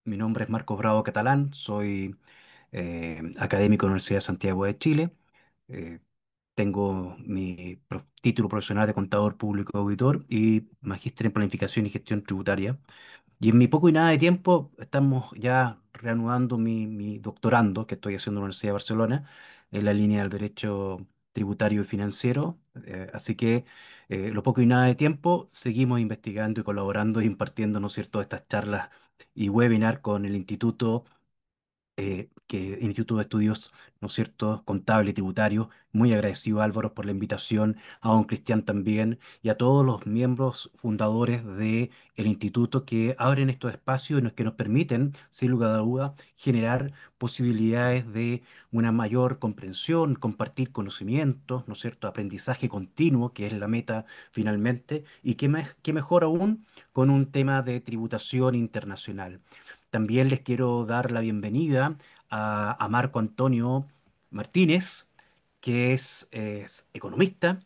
Mi nombre es Marcos Bravo Catalán, soy académico de la Universidad de Santiago de Chile. Eh, Tengo mi título profesional de contador público auditor y magíster en planificación y gestión tributaria. Y en mi poco y nada de tiempo estamos ya reanudando mi doctorando que estoy haciendo en la Universidad de Barcelona en la línea del derecho tributario y financiero. Así que lo poco y nada de tiempo seguimos investigando y colaborando e impartiendo, ¿no es cierto?, estas charlas y webinar con el Instituto de Estudios, ¿no es cierto?, Contable y Tributario. Muy agradecido, Álvaro, por la invitación, a don Cristian también, y a todos los miembros fundadores del instituto que abren estos espacios y que nos permiten, sin lugar a duda, generar posibilidades de una mayor comprensión, compartir conocimientos, ¿no es cierto?, aprendizaje continuo, que es la meta finalmente, y que mejor aún con un tema de tributación internacional. También les quiero dar la bienvenida a Marco Antonio Martínez, que es economista,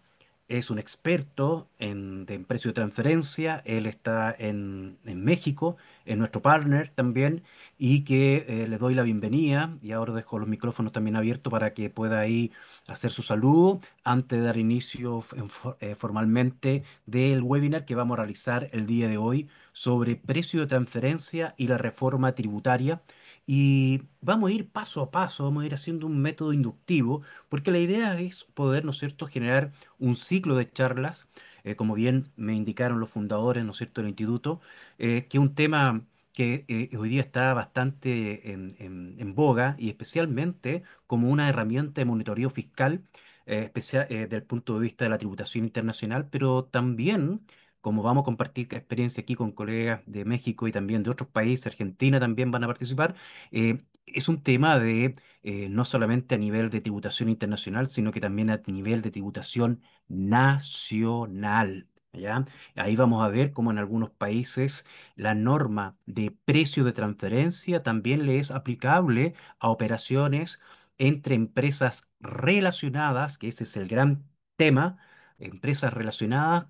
es un experto en precio de transferencia. Él está en México, es nuestro partner también, y que le doy la bienvenida y ahora dejo los micrófonos también abiertos para que pueda ahí hacer su saludo antes de dar inicio formalmente del webinar que vamos a realizar el día de hoy sobre precio de transferencia y la reforma tributaria. Y vamos a ir paso a paso, vamos a ir haciendo un método inductivo, porque la idea es poder, ¿no es cierto?, generar un ciclo de charlas, como bien me indicaron los fundadores, ¿no es cierto?, del instituto, que es un tema que hoy día está bastante en boga y especialmente como una herramienta de monitoreo fiscal, especial, desde el punto de vista de la tributación internacional, pero también como vamos a compartir experiencia aquí con colegas de México y también de otros países, Argentina también van a participar. Es un tema de no solamente a nivel de tributación internacional, sino que también a nivel de tributación nacional. ¿Ya? Ahí vamos a ver cómo en algunos países la norma de precio de transferencia también le es aplicable a operaciones entre empresas relacionadas, que ese es el gran tema, empresas relacionadas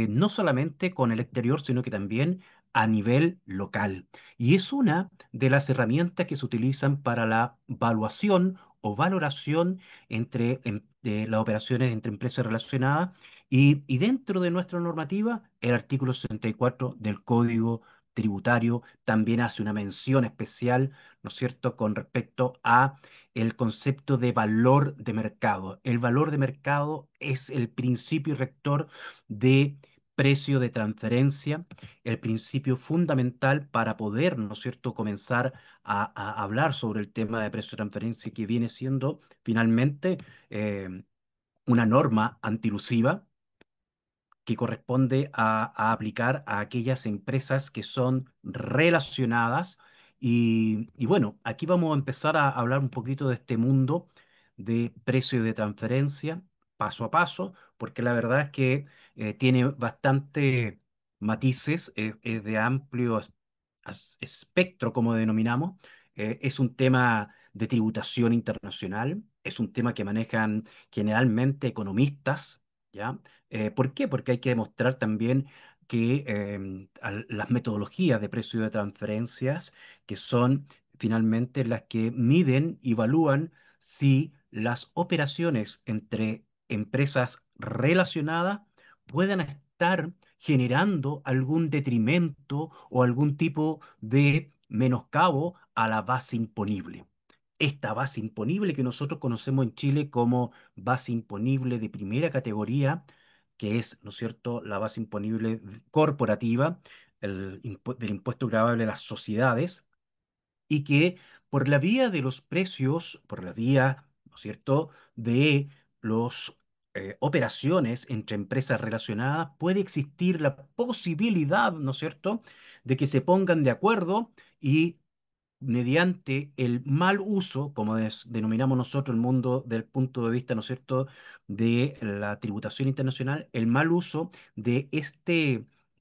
no solamente con el exterior, sino que también a nivel local. Y es una de las herramientas que se utilizan para la valuación o valoración de las operaciones entre empresas relacionadas. Y dentro de nuestra normativa, el artículo 64 del Código Tributario también hace una mención especial, ¿no es cierto?, con respecto a el concepto de valor de mercado. El valor de mercado es el principio rector de precio de transferencia, el principio fundamental para poder, ¿no es cierto?, comenzar a hablar sobre el tema de precio de transferencia, que viene siendo finalmente una norma antilusiva que corresponde a aplicar a aquellas empresas que son relacionadas. Y bueno, aquí vamos a empezar a hablar un poquito de este mundo de precio de transferencia, paso a paso, porque la verdad es que tiene bastante matices, es de amplio espectro, como denominamos. Es un tema de tributación internacional, es un tema que manejan generalmente economistas, ¿ya? ¿Por qué? Porque hay que demostrar también que las metodologías de precio de transferencias, que son finalmente las que miden y evalúan si las operaciones entre empresas relacionadas puedan estar generando algún detrimento o algún tipo de menoscabo a la base imponible. Esta base imponible que nosotros conocemos en Chile como base imponible de primera categoría, que es, ¿no es cierto?, la base imponible corporativa, del impuesto gravable a las sociedades, y que por la vía de los precios, por la vía, ¿no es cierto?, de las operaciones entre empresas relacionadas, puede existir la posibilidad, ¿no es cierto?, de que se pongan de acuerdo y mediante el mal uso, como denominamos nosotros el mundo del punto de vista, ¿no es cierto?, de la tributación internacional, el mal uso de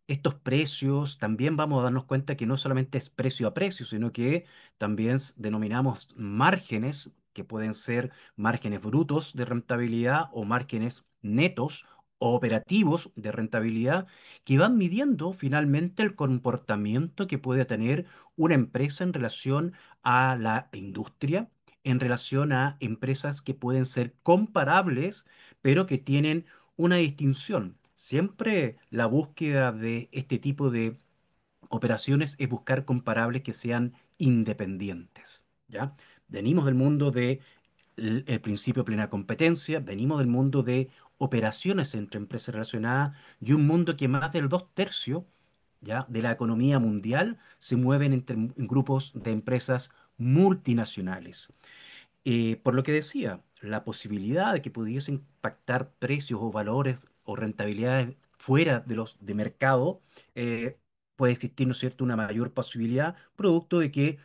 estos precios. También vamos a darnos cuenta que no solamente es precio a precio, sino que también denominamos márgenes, que pueden ser márgenes brutos de rentabilidad o márgenes netos o operativos de rentabilidad que van midiendo finalmente el comportamiento que puede tener una empresa en relación a la industria, en relación a empresas que pueden ser comparables, pero que tienen una distinción. Siempre la búsqueda de este tipo de operaciones es buscar comparables que sean independientes, ¿ya? Venimos del mundo de el principio de plena competencia, venimos del mundo de operaciones entre empresas relacionadas y un mundo que más del dos tercios, ¿ya?, de la economía mundial se mueven entre en grupos de empresas multinacionales. Por lo que decía, la posibilidad de que pudiesen impactar precios o valores o rentabilidades fuera de los de mercado, eh, puede existir, ¿no es cierto?, una mayor posibilidad, producto de que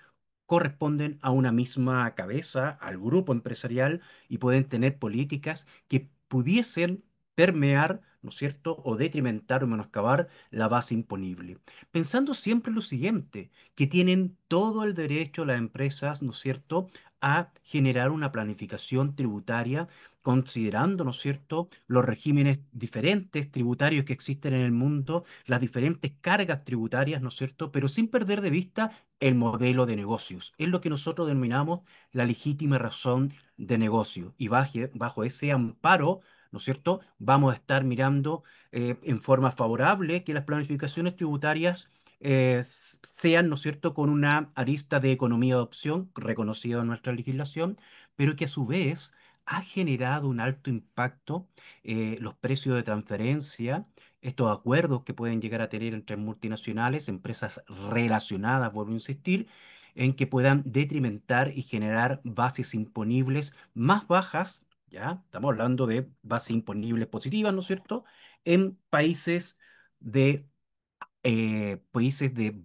corresponden a una misma cabeza, al grupo empresarial, y pueden tener políticas que pudiesen permear, ¿no es cierto?, o detrimentar o menoscabar la base imponible. Pensando siempre en lo siguiente, que tienen todo el derecho las empresas, ¿no es cierto?, a generar una planificación tributaria considerando, ¿no es cierto?, los regímenes diferentes tributarios que existen en el mundo, las diferentes cargas tributarias, ¿no es cierto?, pero sin perder de vista el modelo de negocios. Es lo que nosotros denominamos la legítima razón de negocio. Y bajo ese amparo, ¿no es cierto?, vamos a estar mirando en forma favorable que las planificaciones tributarias sean, ¿no es cierto?, con una arista de economía de opción reconocida en nuestra legislación, pero que a su vez ha generado un alto impacto los precios de transferencia, estos acuerdos que pueden llegar a tener entre multinacionales, empresas relacionadas, vuelvo a insistir, en que puedan detrimentar y generar bases imponibles más bajas, ¿ya? Estamos hablando de bases imponibles positivas, ¿no es cierto?, en países de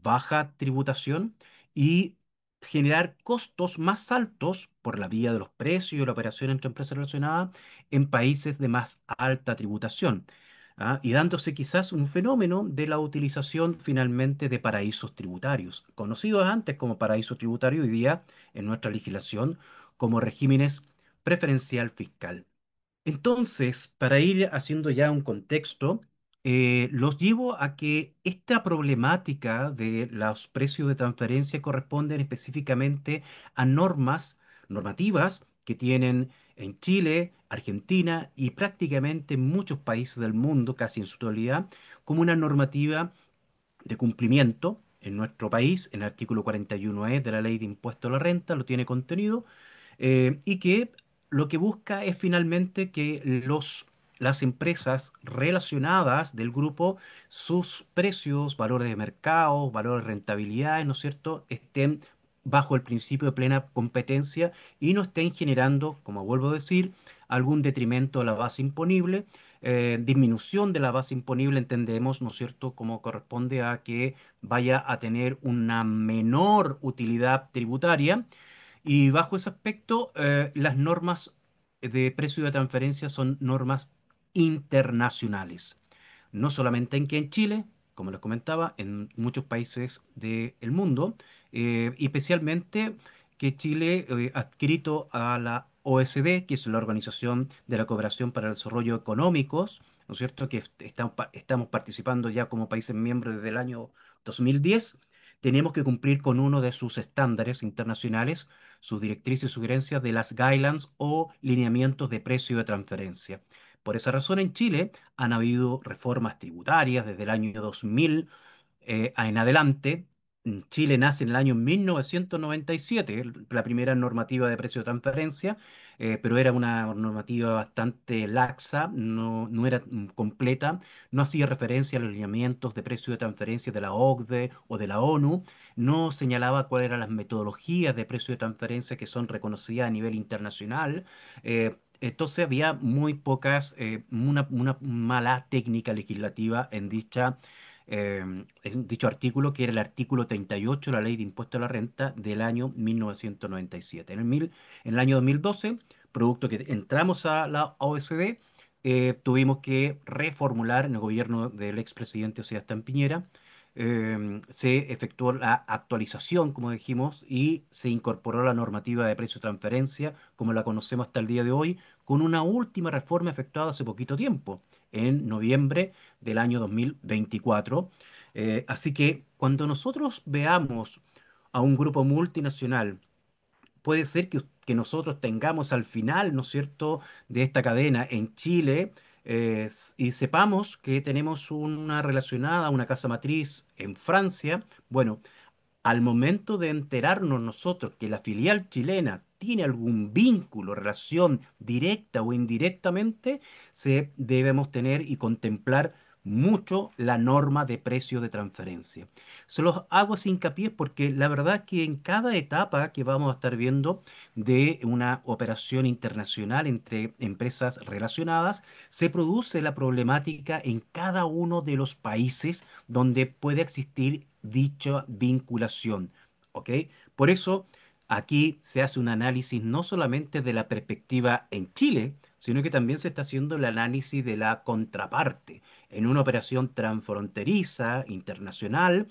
baja tributación y generar costos más altos por la vía de los precios y la operación entre empresas relacionadas en países de más alta tributación. ¿Ah? Y dándose quizás un fenómeno de la utilización finalmente de paraísos tributarios, conocidos antes como paraísos tributarios, hoy día en nuestra legislación como regímenes preferencial fiscal. Entonces, para ir haciendo ya un contexto, los llevo a que esta problemática de los precios de transferencia corresponden específicamente a normativas que tienen en Chile, Argentina y prácticamente en muchos países del mundo, casi en su totalidad, como una normativa de cumplimiento. En nuestro país, en el artículo 41E de la Ley de Impuesto a la Renta, lo tiene contenido y que lo que busca es finalmente que las empresas relacionadas del grupo, sus precios, valores de mercado, valores de rentabilidad, ¿no es cierto?, estén bajo el principio de plena competencia y no estén generando, como vuelvo a decir, algún detrimento a la base imponible. Disminución de la base imponible entendemos, ¿no es cierto?, como corresponde a que vaya a tener una menor utilidad tributaria y bajo ese aspecto, las normas de precio de transferencia son normas internacionales. No solamente en que en Chile, como les comentaba, en muchos países del mundo, y especialmente que Chile adscrito a la OECD, que es la Organización de la Cooperación para el Desarrollo Económicos, ¿no es cierto?, que estamos participando ya como países miembros desde el año 2010. Tenemos que cumplir con uno de sus estándares internacionales, sus directrices y sugerencias de las guidelines o lineamientos de precio de transferencia. Por esa razón, en Chile han habido reformas tributarias desde el año 2000 en adelante. Chile nace en el año 1997, la primera normativa de precio de transferencia, pero era una normativa bastante laxa, no era completa, no hacía referencia a los lineamientos de precio de transferencia de la OCDE o de la ONU, no señalaba cuáles eran las metodologías de precio de transferencia que son reconocidas a nivel internacional. Entonces había muy una mala técnica legislativa en dicho artículo, que era el artículo 38 de la Ley de Impuesto a la Renta del año 1997. En el año 2012, producto que entramos a la OECD, tuvimos que reformular en el gobierno del expresidente Sebastián Piñera. Se efectuó la actualización, como dijimos, y se incorporó la normativa de precio de transferencia, como la conocemos hasta el día de hoy, con una última reforma efectuada hace poquito tiempo, en noviembre del año 2024. Así que cuando nosotros veamos a un grupo multinacional, puede ser que nosotros tengamos al final, ¿no es cierto?, de esta cadena en Chile, y sepamos que tenemos una relacionada, una casa matriz en Francia. Bueno, al momento de enterarnos nosotros que la filial chilena tiene algún vínculo, relación directa o indirectamente, debemos tener y contemplar mucho la norma de precio de transferencia. Se los hago ese hincapié porque la verdad es que en cada etapa que vamos a estar viendo de una operación internacional entre empresas relacionadas, se produce la problemática en cada uno de los países donde puede existir dicha vinculación. ¿Ok? Por eso aquí se hace un análisis no solamente de la perspectiva en Chile, sino que también se está haciendo el análisis de la contraparte. En una operación transfronteriza, internacional,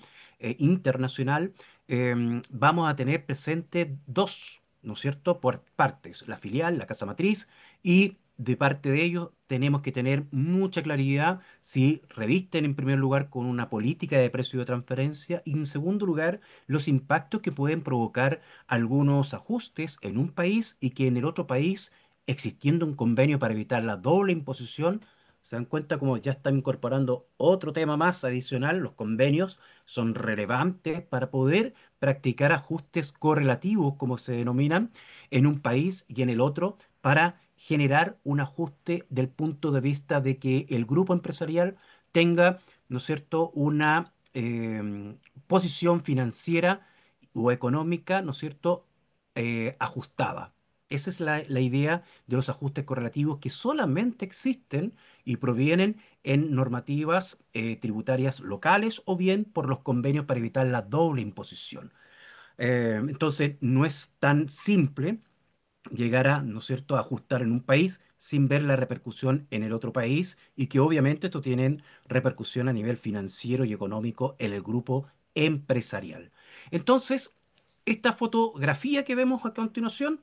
vamos a tener presente dos, ¿no es cierto?, por partes, la filial, la casa matriz, y de parte de ellos tenemos que tener mucha claridad si revisten en primer lugar con una política de precio de transferencia y en segundo lugar los impactos que pueden provocar algunos ajustes en un país y que en el otro país, existiendo un convenio para evitar la doble imposición, se dan cuenta como ya están incorporando otro tema más adicional. Los convenios son relevantes para poder practicar ajustes correlativos, como se denominan, en un país y en el otro, para generar un ajuste del punto de vista de que el grupo empresarial tenga, ¿no es cierto?, una posición financiera o económica, ¿no es cierto?, ajustada. Esa es la idea de los ajustes correlativos que solamente existen y provienen en normativas tributarias locales o bien por los convenios para evitar la doble imposición. Entonces, no es tan simple llegar a, ¿no es cierto?, a ajustar en un país sin ver la repercusión en el otro país y que obviamente esto tiene repercusión a nivel financiero y económico en el grupo empresarial. Entonces, esta fotografía que vemos a continuación,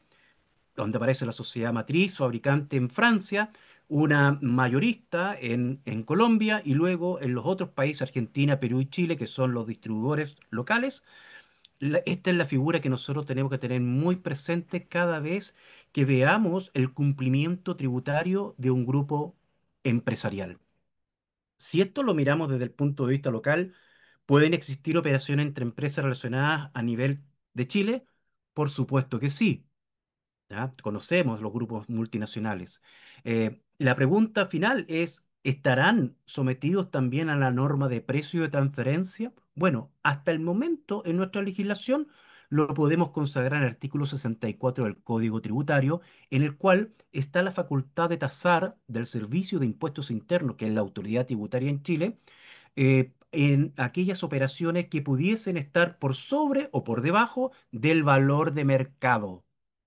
donde aparece la sociedad matriz fabricante en Francia, una mayorista en Colombia y luego en los otros países, Argentina, Perú y Chile, que son los distribuidores locales. Esta es la figura que nosotros tenemos que tener muy presente cada vez que veamos el cumplimiento tributario de un grupo empresarial. Si esto lo miramos desde el punto de vista local, ¿pueden existir operaciones entre empresas relacionadas a nivel de Chile? Por supuesto que sí. ¿Ya? Conocemos los grupos multinacionales. La pregunta final es, ¿estarán sometidos también a la norma de precio de transferencia? Bueno, hasta el momento en nuestra legislación lo podemos consagrar en el artículo 64 del Código Tributario, en el cual está la facultad de tasar del Servicio de Impuestos Internos, que es la autoridad tributaria en Chile, en aquellas operaciones que pudiesen estar por sobre o por debajo del valor de mercado,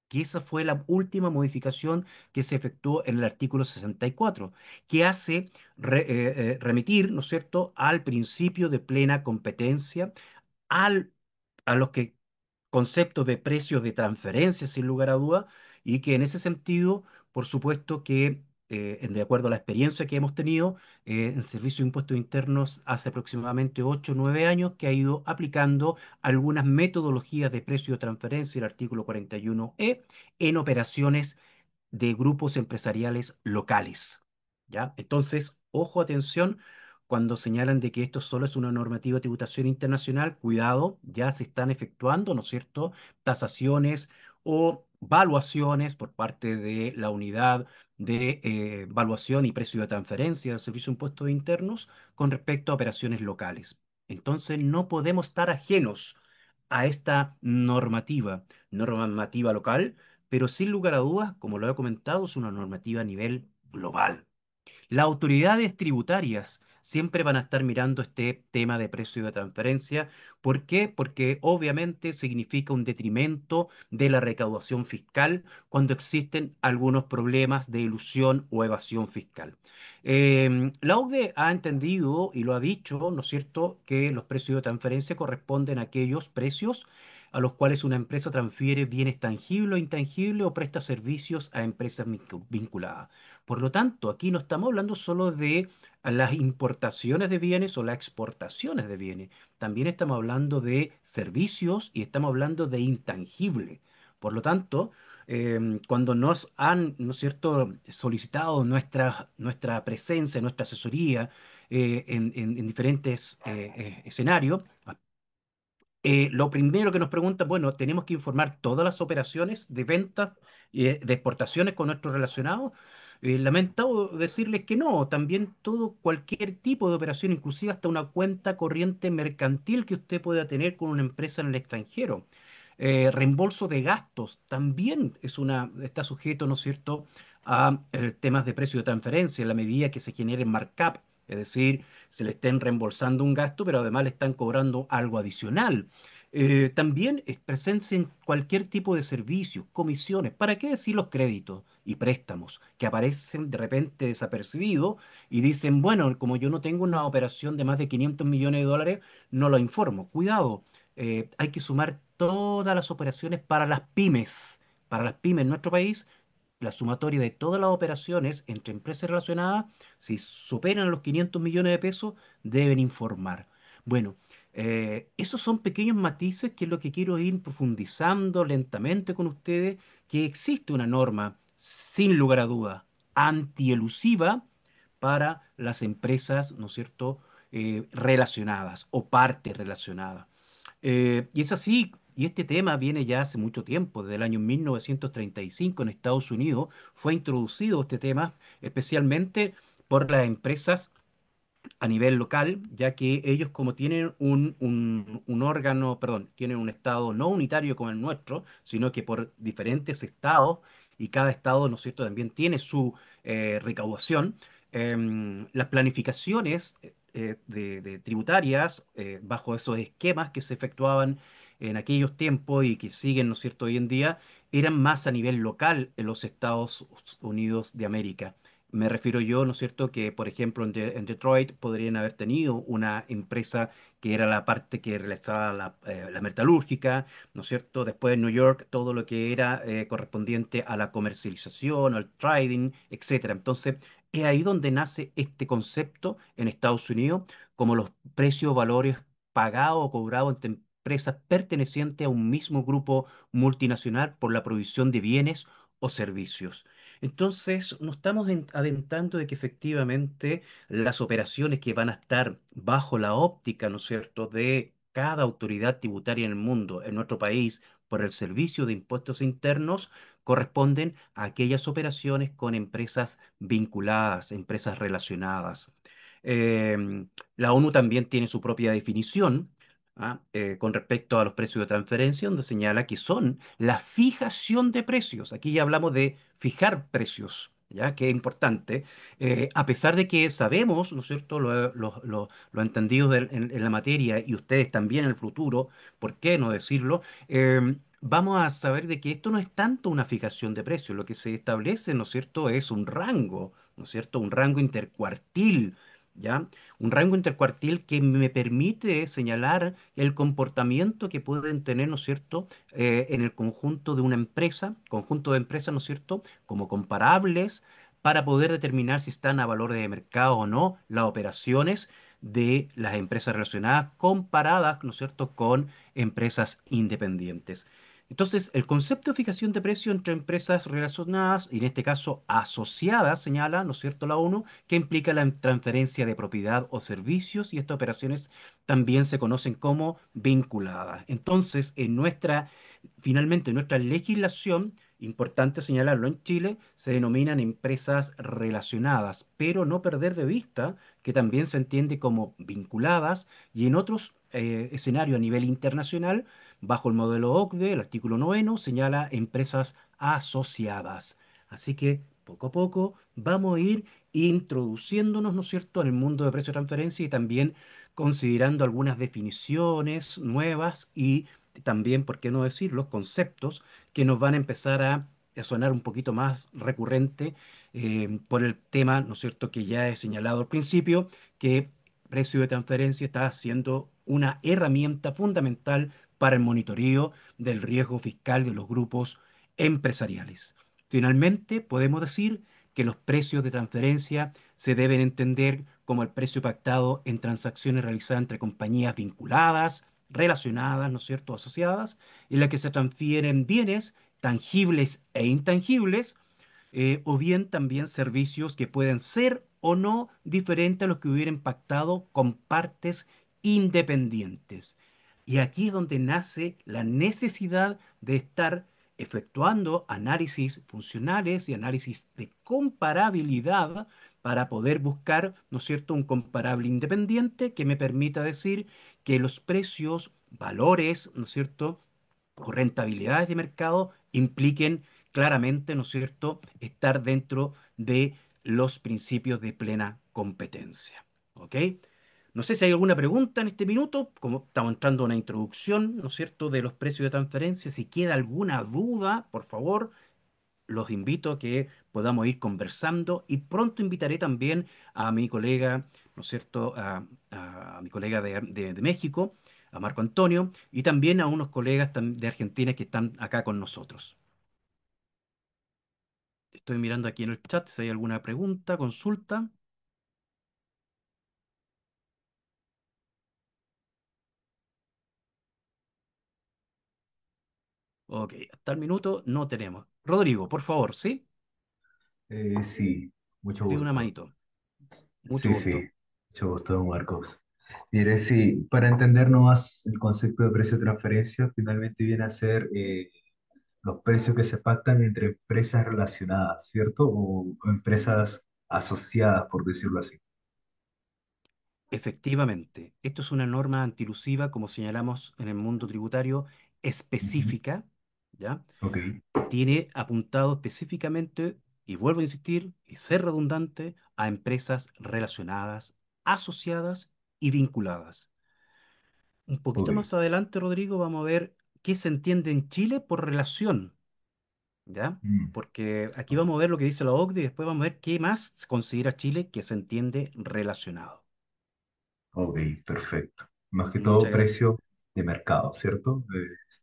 que esa fue la última modificación que se efectuó en el artículo 64, que hace remitir, ¿no es cierto?, al principio de plena competencia, al, a los que conceptos de precios de transferencia, sin lugar a duda, y que en ese sentido, por supuesto que, de acuerdo a la experiencia que hemos tenido en Servicio de Impuestos Internos hace aproximadamente 8 o 9 años, que ha ido aplicando algunas metodologías de precio de transferencia, el artículo 41E, en operaciones de grupos empresariales locales. ¿Ya? Entonces, ojo, atención, cuando señalan de que esto solo es una normativa de tributación internacional, cuidado, ya se están efectuando, ¿no es cierto?, tasaciones o valuaciones por parte de la unidad de valuación y precio de transferencia del Servicio de Impuestos Internos con respecto a operaciones locales. Entonces, no podemos estar ajenos a esta normativa local, pero sin lugar a dudas, como lo he comentado, es una normativa a nivel global. Las autoridades tributarias siempre van a estar mirando este tema de precio de transferencia. ¿Por qué? Porque obviamente significa un detrimento de la recaudación fiscal cuando existen algunos problemas de ilusión o evasión fiscal. La OCDE ha entendido y lo ha dicho, ¿no es cierto?, que los precios de transferencia corresponden a aquellos precios a los cuales una empresa transfiere bienes tangibles o intangibles o presta servicios a empresas vinculadas. Por lo tanto, aquí no estamos hablando solo de las importaciones de bienes o las exportaciones de bienes, también estamos hablando de servicios y estamos hablando de intangible. Por lo tanto, cuando nos han, ¿no es cierto?, solicitado nuestra presencia, nuestra asesoría en diferentes escenarios, lo primero que nos preguntan, bueno, tenemos que informar todas las operaciones de ventas y de exportaciones con nuestros relacionados. Lamento decirles que no, también todo, cualquier tipo de operación, inclusive hasta una cuenta corriente mercantil que usted pueda tener con una empresa en el extranjero. Reembolso de gastos también está sujeto, ¿no es cierto?, a temas de precio de transferencia en la medida que se genere markup, es decir, se le estén reembolsando un gasto, pero además le están cobrando algo adicional. También es presencia en cualquier tipo de servicios, comisiones, ¿para qué decir los créditos y préstamos que aparecen de repente desapercibidos y dicen, bueno, como yo no tengo una operación de más de 500 millones de dólares, no lo informo? Cuidado, hay que sumar todas las operaciones para las pymes. Para las pymes en nuestro país, la sumatoria de todas las operaciones entre empresas relacionadas, si superan los 500 millones de pesos, deben informar. Bueno, esos son pequeños matices que es lo que quiero ir profundizando lentamente con ustedes, que existe una norma, sin lugar a dudas, antielusiva para las empresas, ¿no es cierto?, relacionadas o partes relacionadas. Y es así, y este tema viene ya hace mucho tiempo, desde el año 1935 en Estados Unidos fue introducido este tema, especialmente por las empresas a nivel local, ya que ellos como tienen un órgano, perdón, tienen un estado no unitario como el nuestro, sino que por diferentes estados, y cada estado, ¿no es cierto?, también tiene su recaudación. Las planificaciones de tributarias bajo esos esquemas que se efectuaban en aquellos tiempos y que siguen, ¿no es cierto?, hoy en día, eran más a nivel local en los Estados Unidos de América. Me refiero yo, ¿no es cierto?, que por ejemplo en Detroit podrían haber tenido una empresa que era la parte que realizaba la metalúrgica, ¿no es cierto? Después en New York todo lo que era correspondiente a la comercialización, al trading, etcétera. Entonces, es ahí donde nace este concepto en Estados Unidos, como los precios, valores pagados o cobrados entre empresas pertenecientes a un mismo grupo multinacional por la provisión de bienes o servicios. Entonces, nos estamos adentrando de que efectivamente las operaciones que van a estar bajo la óptica, ¿no es cierto?, de cada autoridad tributaria en el mundo, en nuestro país, por el Servicio de Impuestos Internos, corresponden a aquellas operaciones con empresas vinculadas, empresas relacionadas. La ONU también tiene su propia definición. Con respecto a los precios de transferencia, donde señala que son la fijación de precios. Aquí ya hablamos de fijar precios, ¿ya? Que es importante. A pesar de que sabemos, ¿no es cierto?, lo entendido en la materia y ustedes también en el futuro, ¿por qué no decirlo? Vamos a saber de que esto no es tanto una fijación de precios, lo que se establece, ¿no es cierto?, es un rango, ¿no es cierto?, un rango intercuartil, ¿ya? Un rango intercuartil que me permite señalar el comportamiento que pueden tener, ¿no es cierto?, en el conjunto de una empresa, conjunto de empresas, ¿no es cierto?, como comparables para poder determinar si están a valor de mercado o no las operaciones de las empresas relacionadas comparadas, ¿no es cierto?, con empresas independientes. Entonces, el concepto de fijación de precio entre empresas relacionadas, y en este caso asociadas, señala, ¿no es cierto?, la ONU, que implica la transferencia de propiedad o servicios, y estas operaciones también se conocen como vinculadas. Entonces, finalmente, en nuestra legislación, importante señalarlo, en Chile se denominan empresas relacionadas, pero no perder de vista que también se entiende como vinculadas, y en otros escenarios a nivel internacional, bajo el modelo OCDE, el artículo noveno señala empresas asociadas. Así que poco a poco vamos a ir introduciéndonos, ¿no es cierto?, en el mundo de precio de transferencia y también considerando algunas definiciones nuevas y también, ¿por qué no decir?, los conceptos que nos van a empezar a sonar un poquito más recurrente por el tema, ¿no es cierto?, que ya he señalado al principio, que precio de transferencia está siendo una herramienta fundamental para el monitoreo del riesgo fiscal de los grupos empresariales. Finalmente, podemos decir que los precios de transferencia se deben entender como el precio pactado en transacciones realizadas entre compañías vinculadas, relacionadas, ¿no es cierto?, asociadas, en la que se transfieren bienes tangibles e intangibles, o bien también servicios que pueden ser o no diferentes a los que hubieran pactado con partes independientes. Y aquí es donde nace la necesidad de estar efectuando análisis funcionales y análisis de comparabilidad para poder buscar, ¿no es cierto?, un comparable independiente que me permita decir que los precios, valores, ¿no es cierto?, o rentabilidades de mercado impliquen claramente, ¿no es cierto?, estar dentro de los principios de plena competencia. ¿Ok? No sé si hay alguna pregunta en este minuto, como estamos entrando a una introducción, ¿no es cierto?, de los precios de transferencia. Si queda alguna duda, por favor, los invito a que podamos ir conversando y pronto invitaré también a mi colega, ¿no es cierto?, a mi colega de México, a Marco Antonio, y también a unos colegas de Argentina que están acá con nosotros. Estoy mirando aquí en el chat si hay alguna pregunta, consulta. Ok, hasta el minuto no tenemos. Rodrigo, por favor, ¿sí? Sí, mucho Pido una gusto. manito. Mucho Sí, sí, gusto. mucho gusto, don Marcos. Mire, sí, para entender más el concepto de precio de transferencia, finalmente viene a ser los precios que se pactan entre empresas relacionadas, ¿cierto? O empresas asociadas, por decirlo así. Efectivamente, esto es una norma antilusiva, como señalamos en el mundo tributario, Ujú. específica, ¿ya? Ok, Que tiene apuntado específicamente, y vuelvo a insistir, y ser redundante, a empresas relacionadas, asociadas y vinculadas. Un ok. poquito más adelante, Rodrigo, vamos a ver qué se entiende en Chile por relación, ¿ya? Mm, Porque aquí ok, vamos a ver lo que dice la OCDE y después vamos a ver qué más considera Chile que se entiende relacionado. ok, perfecto. Más que todo Muchas gracias. precio de mercado, ¿cierto?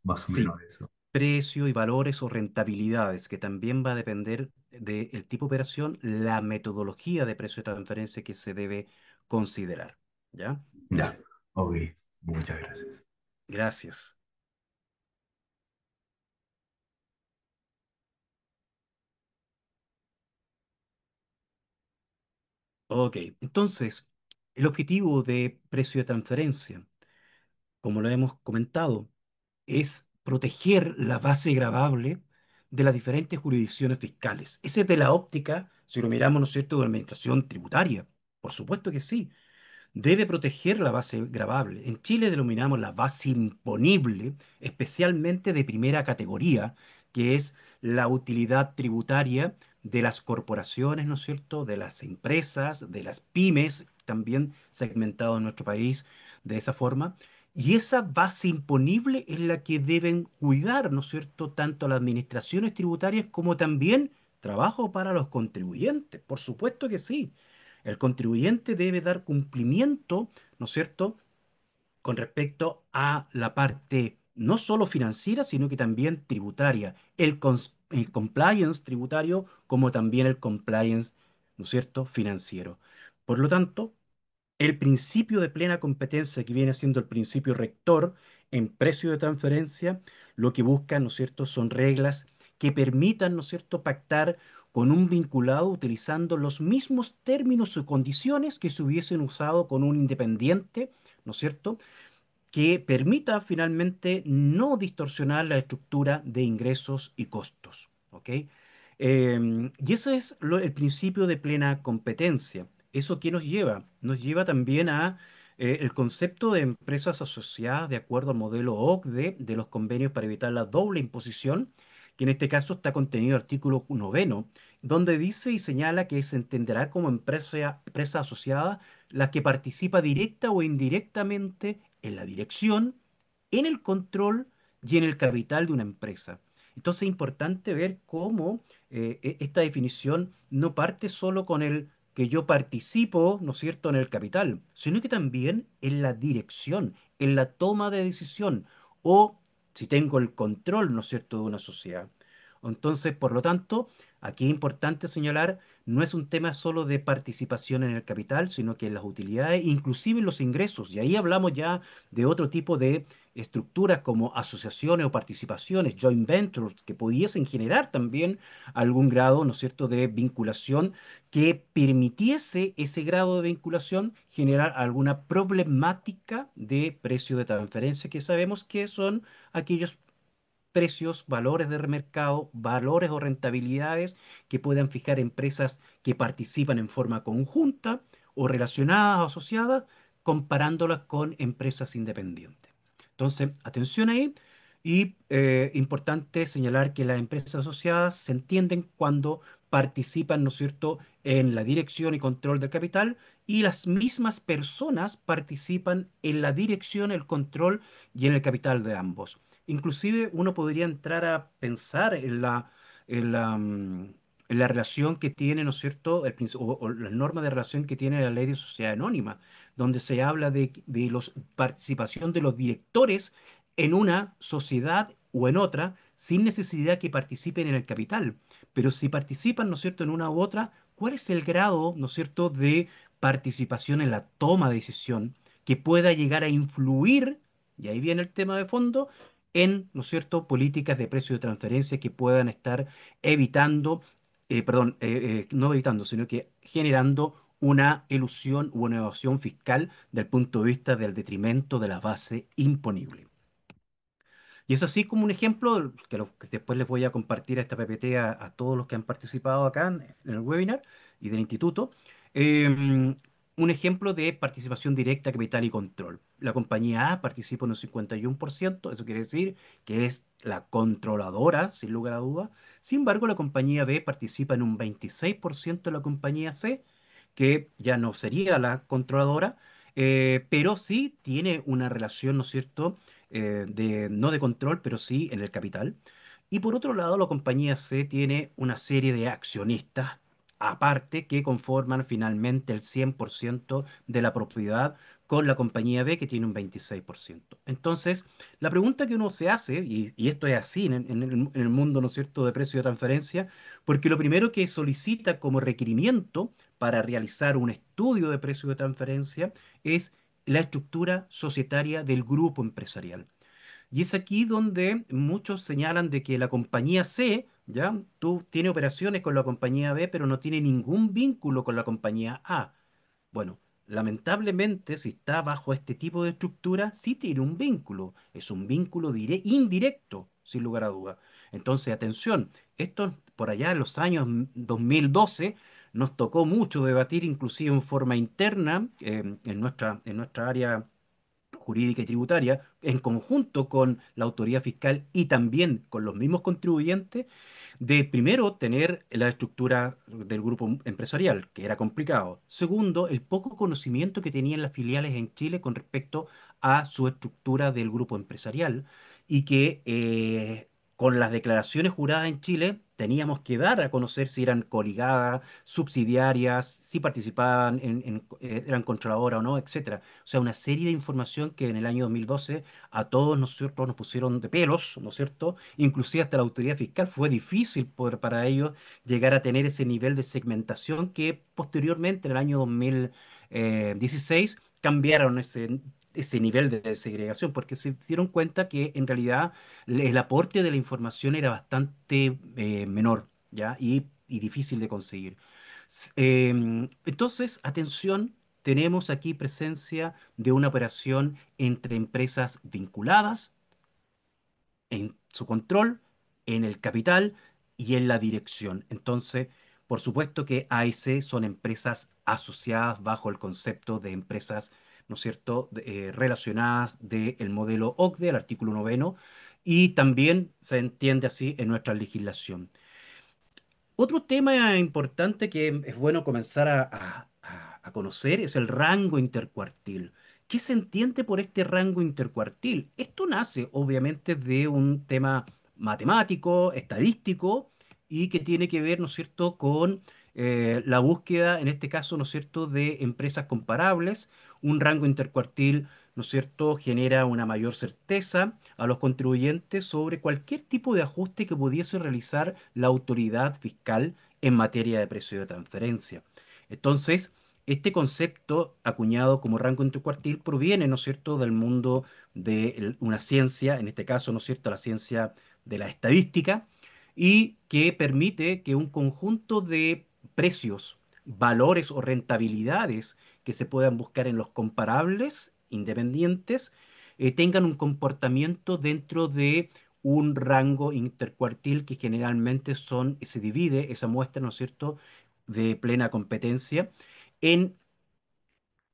Más o Sí, menos eso. precio y valores o rentabilidades, que también va a depender del tipo de operación, la metodología de precio de transferencia que se debe considerar. ¿Ya? Ya, ok, muchas gracias. Gracias. Ok, entonces, el objetivo de precio de transferencia, como lo hemos comentado, es proteger la base gravable de las diferentes jurisdicciones fiscales. Esa es de la óptica, si lo miramos, ¿no es cierto?, de la administración tributaria. Por supuesto que sí. Debe proteger la base gravable. En Chile denominamos la base imponible, especialmente de primera categoría, que es la utilidad tributaria de las corporaciones, ¿no es cierto?, de las empresas, de las pymes, también segmentado en nuestro país de esa forma. Y esa base imponible es la que deben cuidar, ¿no es cierto?, tanto las administraciones tributarias como también trabajo para los contribuyentes. Por supuesto que sí. El contribuyente debe dar cumplimiento, ¿no es cierto?, con respecto a la parte no solo financiera, sino que también tributaria, el compliance tributario como también el compliance, ¿no es cierto?, financiero. Por lo tanto, el principio de plena competencia, que viene siendo el principio rector en precio de transferencia, lo que busca, ¿no es cierto?, son reglas que permitan, ¿no es cierto?, pactar con un vinculado utilizando los mismos términos o condiciones que se hubiesen usado con un independiente, ¿no es cierto?, que permita finalmente no distorsionar la estructura de ingresos y costos. ¿Ok? Y ese es el principio de plena competencia. ¿Eso qué nos lleva? Nos lleva también a el concepto de empresas asociadas de acuerdo al modelo OCDE de los convenios para evitar la doble imposición, que en este caso está contenido en el artículo noveno, donde dice y señala que se entenderá como empresa asociada la que participa directa o indirectamente en la dirección, en el control y en el capital de una empresa. Entonces es importante ver cómo esta definición no parte solo con el que yo participo, ¿no es cierto?, en el capital, sino que también en la dirección, en la toma de decisión. o si tengo el control, ¿no es cierto?, de una sociedad. Entonces, por lo tanto, aquí es importante señalar, no es un tema solo de participación en el capital, sino que en las utilidades, inclusive en los ingresos. Y ahí hablamos ya de otro tipo de estructuras como asociaciones o participaciones, joint ventures, que pudiesen generar también algún grado, ¿no es cierto?, de vinculación que permitiese ese grado de vinculación generar alguna problemática de precio de transferencia, que sabemos que son aquellos precios, valores de mercado, valores o rentabilidades que puedan fijar empresas que participan en forma conjunta o relacionadas o asociadas, comparándolas con empresas independientes. Entonces, atención ahí. Y importante señalar que las empresas asociadas se entienden cuando participan, ¿no es cierto?, en la dirección y control del capital y las mismas personas participan en la dirección, el control y en el capital de ambos. Inclusive uno podría entrar a pensar en en la relación que tiene, ¿no es cierto?, o las normas de relación que tiene la ley de sociedad anónima, donde se habla de la participación de los directores en una sociedad o en otra, sin necesidad que participen en el capital. Pero si participan, ¿no es cierto?, en una u otra, ¿cuál es el grado, ¿no es cierto?, de participación en la toma de decisión que pueda llegar a influir, y ahí viene el tema de fondo, en, ¿no es cierto?, políticas de precio de transferencia que puedan estar evitando, perdón, no evitando, sino que generando una elusión u una evasión fiscal del punto de vista del detrimento de la base imponible. Y es así como un ejemplo que después les voy a compartir a esta PPT a todos los que han participado acá en el webinar y del instituto. Un ejemplo de participación directa, capital y control. La compañía A participa en un 51%, eso quiere decir que es la controladora, sin lugar a duda. Sin embargo, la compañía B participa en un 26% de la compañía C, que ya no sería la controladora, pero sí tiene una relación, ¿no es cierto?, no de control, pero sí en el capital. Y por otro lado, la compañía C tiene una serie de accionistas aparte que conforman finalmente el 100% de la propiedad con la compañía B que tiene un 26%. Entonces, la pregunta que uno se hace, y esto es así en el mundo, ¿no es cierto?, de precio de transferencia, porque lo primero que solicita como requerimiento para realizar un estudio de precio de transferencia es la estructura societaria del grupo empresarial. Y es aquí donde muchos señalan de que la compañía C, ¿ya? Tú tiene operaciones con la compañía B, pero no tiene ningún vínculo con la compañía A. Bueno, lamentablemente, si está bajo este tipo de estructura, sí tiene un vínculo. Es un vínculo indirecto, sin lugar a duda. Entonces, atención, esto por allá en los años 2012 nos tocó mucho debatir, inclusive en forma interna, en nuestra área jurídica y tributaria, en conjunto con la autoridad fiscal y también con los mismos contribuyentes, de primero tener la estructura del grupo empresarial, que era complicado. Segundo, el poco conocimiento que tenían las filiales en Chile con respecto a su estructura del grupo empresarial y que con las declaraciones juradas en Chile teníamos que dar a conocer si eran coligadas, subsidiarias, si participaban eran controladoras o no, etcétera. O sea, una serie de información que en el año 2012 a todos nosotros nos pusieron de pelos, ¿no es cierto? Inclusive hasta la autoridad fiscal fue difícil para ellos llegar a tener ese nivel de segmentación que posteriormente, en el año 2016, cambiaron ese nivel de segregación, porque se dieron cuenta que en realidad el aporte de la información era bastante menor, ¿ya? Y difícil de conseguir. Entonces, atención, tenemos aquí presencia de una operación entre empresas vinculadas en su control, en el capital y en la dirección. Entonces, por supuesto que A y C son empresas asociadas bajo el concepto de empresas, ¿no es cierto?, relacionadas del modelo OCDE, el artículo noveno, y también se entiende así en nuestra legislación. Otro tema importante que es bueno comenzar a conocer es el rango intercuartil. ¿Qué se entiende por este rango intercuartil? Esto nace obviamente de un tema matemático, estadístico y que tiene que ver, ¿no es cierto?, con la búsqueda, en este caso, ¿no es cierto?, de empresas comparables, un rango intercuartil, ¿no es cierto?, genera una mayor certeza a los contribuyentes sobre cualquier tipo de ajuste que pudiese realizar la autoridad fiscal en materia de precio de transferencia. Entonces, este concepto, acuñado como rango intercuartil, proviene, ¿no es cierto?, del mundo de una ciencia, en este caso, ¿no es cierto?, la ciencia de la estadística, y que permite que un conjunto de precios, valores o rentabilidades que se puedan buscar en los comparables independientes tengan un comportamiento dentro de un rango intercuartil que generalmente se divide esa muestra, ¿no es cierto?, de plena competencia en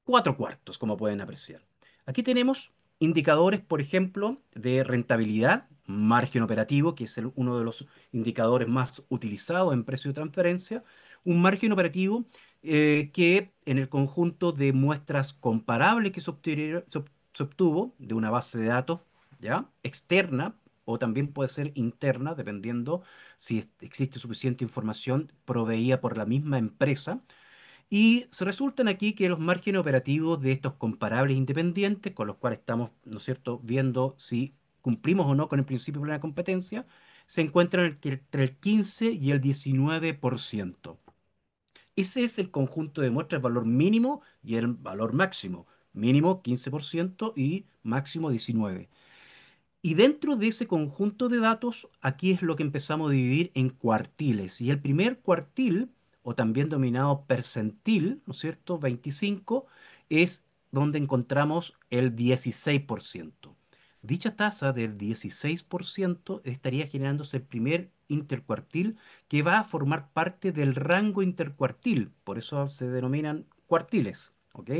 cuatro cuartos, como pueden apreciar. Aquí tenemos indicadores, por ejemplo, de rentabilidad, margen operativo, que es uno de los indicadores más utilizados en precio de transferencia, un margen operativo que en el conjunto de muestras comparables que se obtuvo de una base de datos, ¿ya?, externa o también puede ser interna, dependiendo si existe suficiente información proveída por la misma empresa, y se resultan aquí que los márgenes operativos de estos comparables independientes, con los cuales estamos, ¿no es cierto?, viendo si cumplimos o no con el principio de plena competencia, se encuentran entre el 15 y el 19%. Ese es el conjunto de muestras, el valor mínimo y el valor máximo. Mínimo 15% y máximo 19%. Y dentro de ese conjunto de datos, aquí es lo que empezamos a dividir en cuartiles. Y el primer cuartil, o también denominado percentil, ¿no es cierto?, 25, es donde encontramos el 16%. Dicha tasa del 16% estaría generándose el primer intercuartil que va a formar parte del rango intercuartil. Por eso se denominan cuartiles. ¿Ok?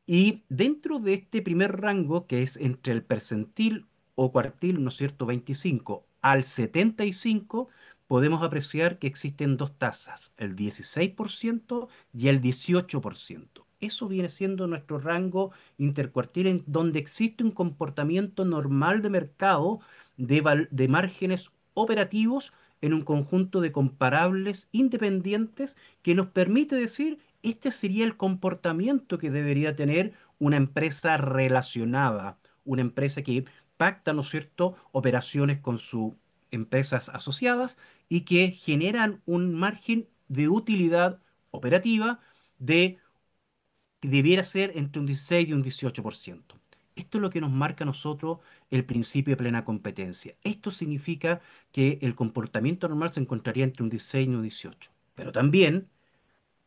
Y dentro de este primer rango, que es entre el percentil o cuartil, ¿no es cierto?, 25 al 75, podemos apreciar que existen dos tasas, el 16% y el 18%. Eso viene siendo nuestro rango intercuartil en donde existe un comportamiento normal de mercado de márgenes operativos en un conjunto de comparables independientes que nos permite decir este sería el comportamiento que debería tener una empresa relacionada, una empresa que pacta, ¿no es cierto?, operaciones con sus empresas asociadas y que generan un margen de utilidad operativa de que debiera ser entre un 16 y un 18%. Esto es lo que nos marca a nosotros el principio de plena competencia. Esto significa que el comportamiento normal se encontraría entre un 16 y un 18. Pero también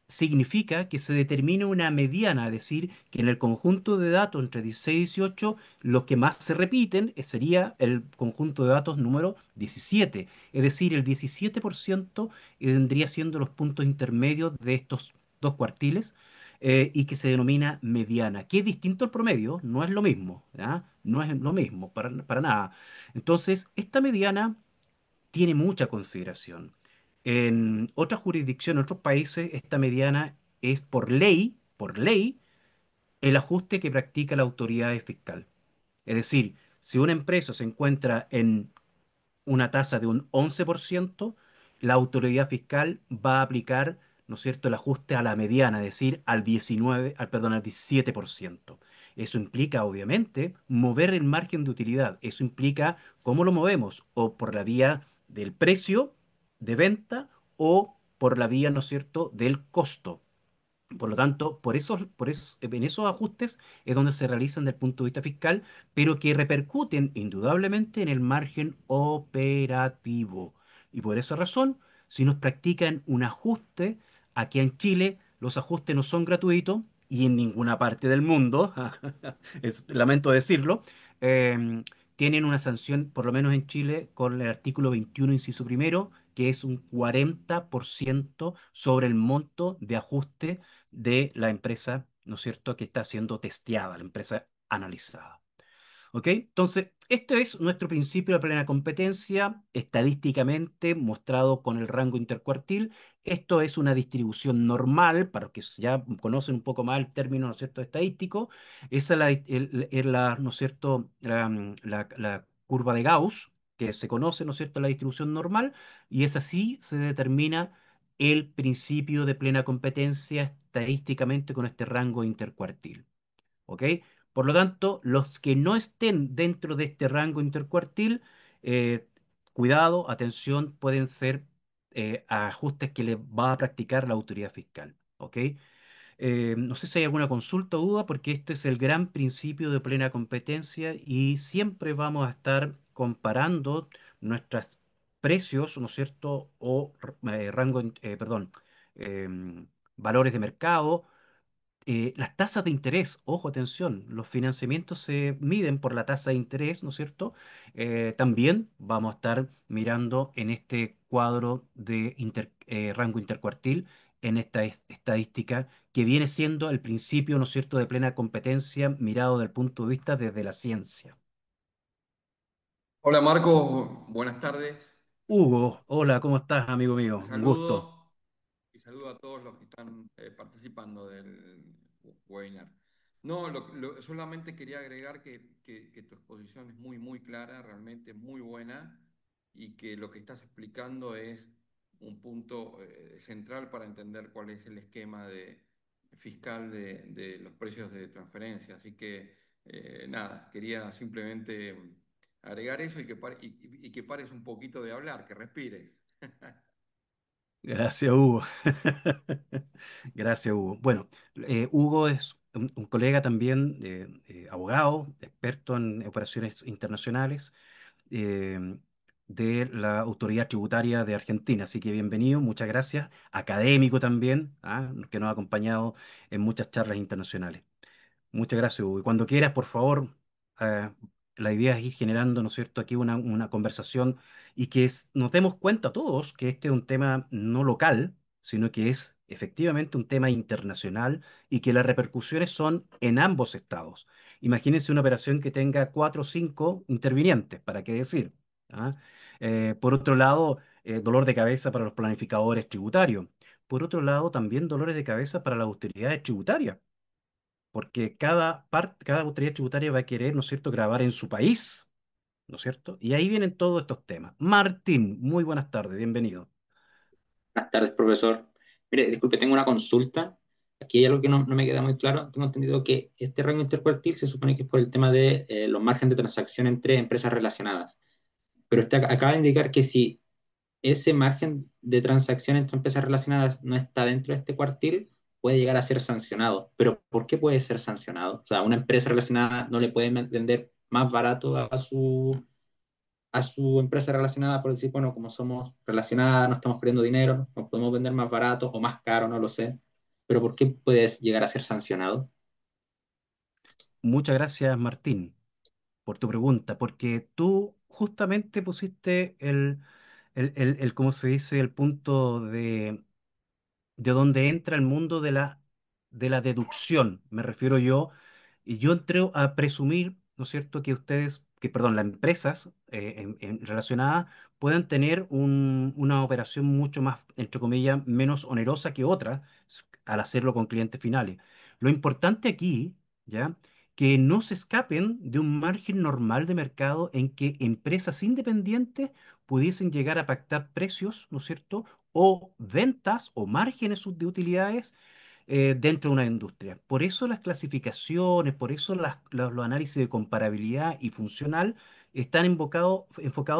significa que se determine una mediana, es decir, que en el conjunto de datos entre 16 y 18, los que más se repiten sería el conjunto de datos número 17. Es decir, el 17% vendría siendo los puntos intermedios de estos dos cuartiles y que se denomina mediana, que es distinto al promedio, no es lo mismo, ¿ya? No es lo mismo, para nada. Entonces, esta mediana tiene mucha consideración. En otras jurisdicciones, en otros países, esta mediana es por ley, el ajuste que practica la autoridad fiscal. Es decir, si una empresa se encuentra en una tasa de un 11%, la autoridad fiscal va a aplicar, ¿no es cierto?, el ajuste a la mediana, es decir, al 19, perdón, al 17%. Eso implica, obviamente, mover el margen de utilidad. Eso implica cómo lo movemos, o por la vía del precio de venta o por la vía, ¿no es cierto?, del costo. Por lo tanto, en esos ajustes es donde se realizan desde el punto de vista fiscal, pero que repercuten indudablemente en el margen operativo. Y por esa razón, si nos practican un ajuste, aquí en Chile los ajustes no son gratuitos y en ninguna parte del mundo, lamento decirlo, em, tienen una sanción, por lo menos en Chile, con el artículo 21, inciso primero, que es un 40% sobre el monto de ajuste de la empresa, ¿no es cierto?, que está siendo testeada, la empresa analizada. ¿Ok? Entonces, este es nuestro principio de plena competencia, estadísticamente mostrado con el rango intercuartil. Esto es una distribución normal, para los que ya conocen un poco más el término, ¿no es cierto?, estadístico. Esa es ¿no es cierto?, la curva de Gauss, que se conoce, ¿no es cierto?, la distribución normal, y es así se determina el principio de plena competencia estadísticamente con este rango intercuartil. ¿Ok? Por lo tanto, los que no estén dentro de este rango intercuartil, eh, cuidado, atención, pueden ser ajustes que le va a practicar la autoridad fiscal. ¿Ok? No sé si hay alguna consulta o duda, porque este es el gran principio de plena competencia y siempre vamos a estar comparando nuestros precios, ¿no es cierto? O perdón, valores de mercado, las tasas de interés, ojo, atención, los financiamientos se miden por la tasa de interés, ¿no es cierto? También vamos a estar mirando en este cuadro de rango intercuartil, en esta estadística que viene siendo el principio, ¿no es cierto?, de plena competencia mirado desde el punto de vista desde la ciencia. Hola Marcos, buenas tardes. Hugo, hola, ¿cómo estás, amigo mío? Te Un gusto. saludo y saludo a todos los que están participando del webinar. No, solamente quería agregar que tu exposición es muy clara, realmente muy buena y que lo que estás explicando es un punto central para entender cuál es el esquema fiscal de los precios de transferencia. Así que nada, quería simplemente agregar eso y que pares un poquito de hablar, que respires. Gracias, Hugo. Gracias, Hugo. Bueno, Hugo es un colega también, abogado, experto en operaciones internacionales eh, de la Autoridad Tributaria de Argentina. Así que bienvenido, muchas gracias. Académico también, ¿ah? Que nos ha acompañado en muchas charlas internacionales. Muchas gracias, Hugo. Y cuando quieras, por favor, eh, la idea es ir generando, ¿no es cierto?, aquí una conversación y que nos demos cuenta todos que este es un tema no local, sino que es efectivamente un tema internacional y que las repercusiones son en ambos estados. Imagínense una operación que tenga cuatro o cinco intervinientes, ¿para qué decir? ¿Ah? Por otro lado, dolor de cabeza para los planificadores tributarios. Por otro lado, también dolores de cabeza para las autoridades tributarias porque cada autoridad tributaria va a querer, ¿no es cierto?, grabar en su país, ¿no es cierto? Y ahí vienen todos estos temas. Martín, muy buenas tardes, bienvenido. Buenas tardes, profesor. Mire, disculpe, tengo una consulta. Aquí hay algo que no me queda muy claro. Tengo entendido que este rango intercuartil se supone que es por el tema de los márgenes de transacción entre empresas relacionadas. Pero usted acaba de indicar que si ese margen de transacción entre empresas relacionadas no está dentro de este cuartil, puede llegar a ser sancionado. Pero ¿por qué puede ser sancionado? O sea, una empresa relacionada no le puede vender más barato a su empresa relacionada por decir, bueno, como somos relacionadas, no estamos perdiendo dinero, nos podemos vender más barato o más caro, no lo sé. Pero ¿por qué puedes llegar a ser sancionado? Muchas gracias, Martín, por tu pregunta, porque tú justamente pusiste ¿cómo se dice?, el punto de donde entra el mundo de la deducción, me refiero yo, y yo entro a presumir, ¿no es cierto?, que perdón, las empresas relacionadas puedan tener una operación mucho más, entre comillas, menos onerosa que otras al hacerlo con clientes finales. Lo importante aquí, ¿ya? Que no se escapen de un margen normal de mercado en que empresas independientes pudiesen llegar a pactar precios, ¿no es cierto?, o ventas o márgenes de utilidades dentro de una industria. Por eso las clasificaciones, por eso los análisis de comparabilidad y funcional están enfocados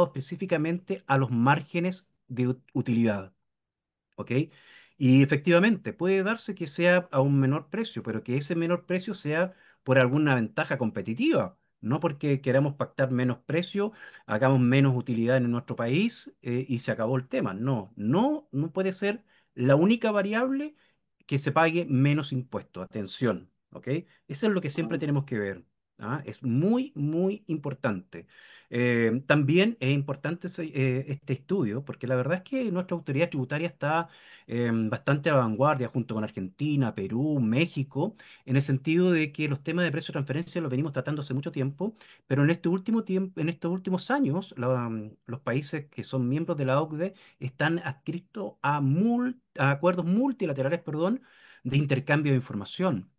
específicamente a los márgenes de utilidad. ¿Ok? Y efectivamente, puede darse que sea a un menor precio, pero que ese menor precio sea por alguna ventaja competitiva, no porque queramos pactar menos precio, hagamos menos utilidad en nuestro país y se acabó el tema. No, no, no puede ser la única variable que se pague menos impuesto. Atención, ¿ok? Eso es lo que siempre tenemos que ver. ¿Ah? Es muy importante. También es importante este estudio, porque la verdad es que nuestra autoridad tributaria está bastante a la vanguardia junto con Argentina, Perú, México, en el sentido de que los temas de precio de transferencia los venimos tratando hace mucho tiempo, pero en este último tiempo, en estos últimos años, los países que son miembros de la OCDE están adscritos a acuerdos multilaterales, perdón, de intercambio de información.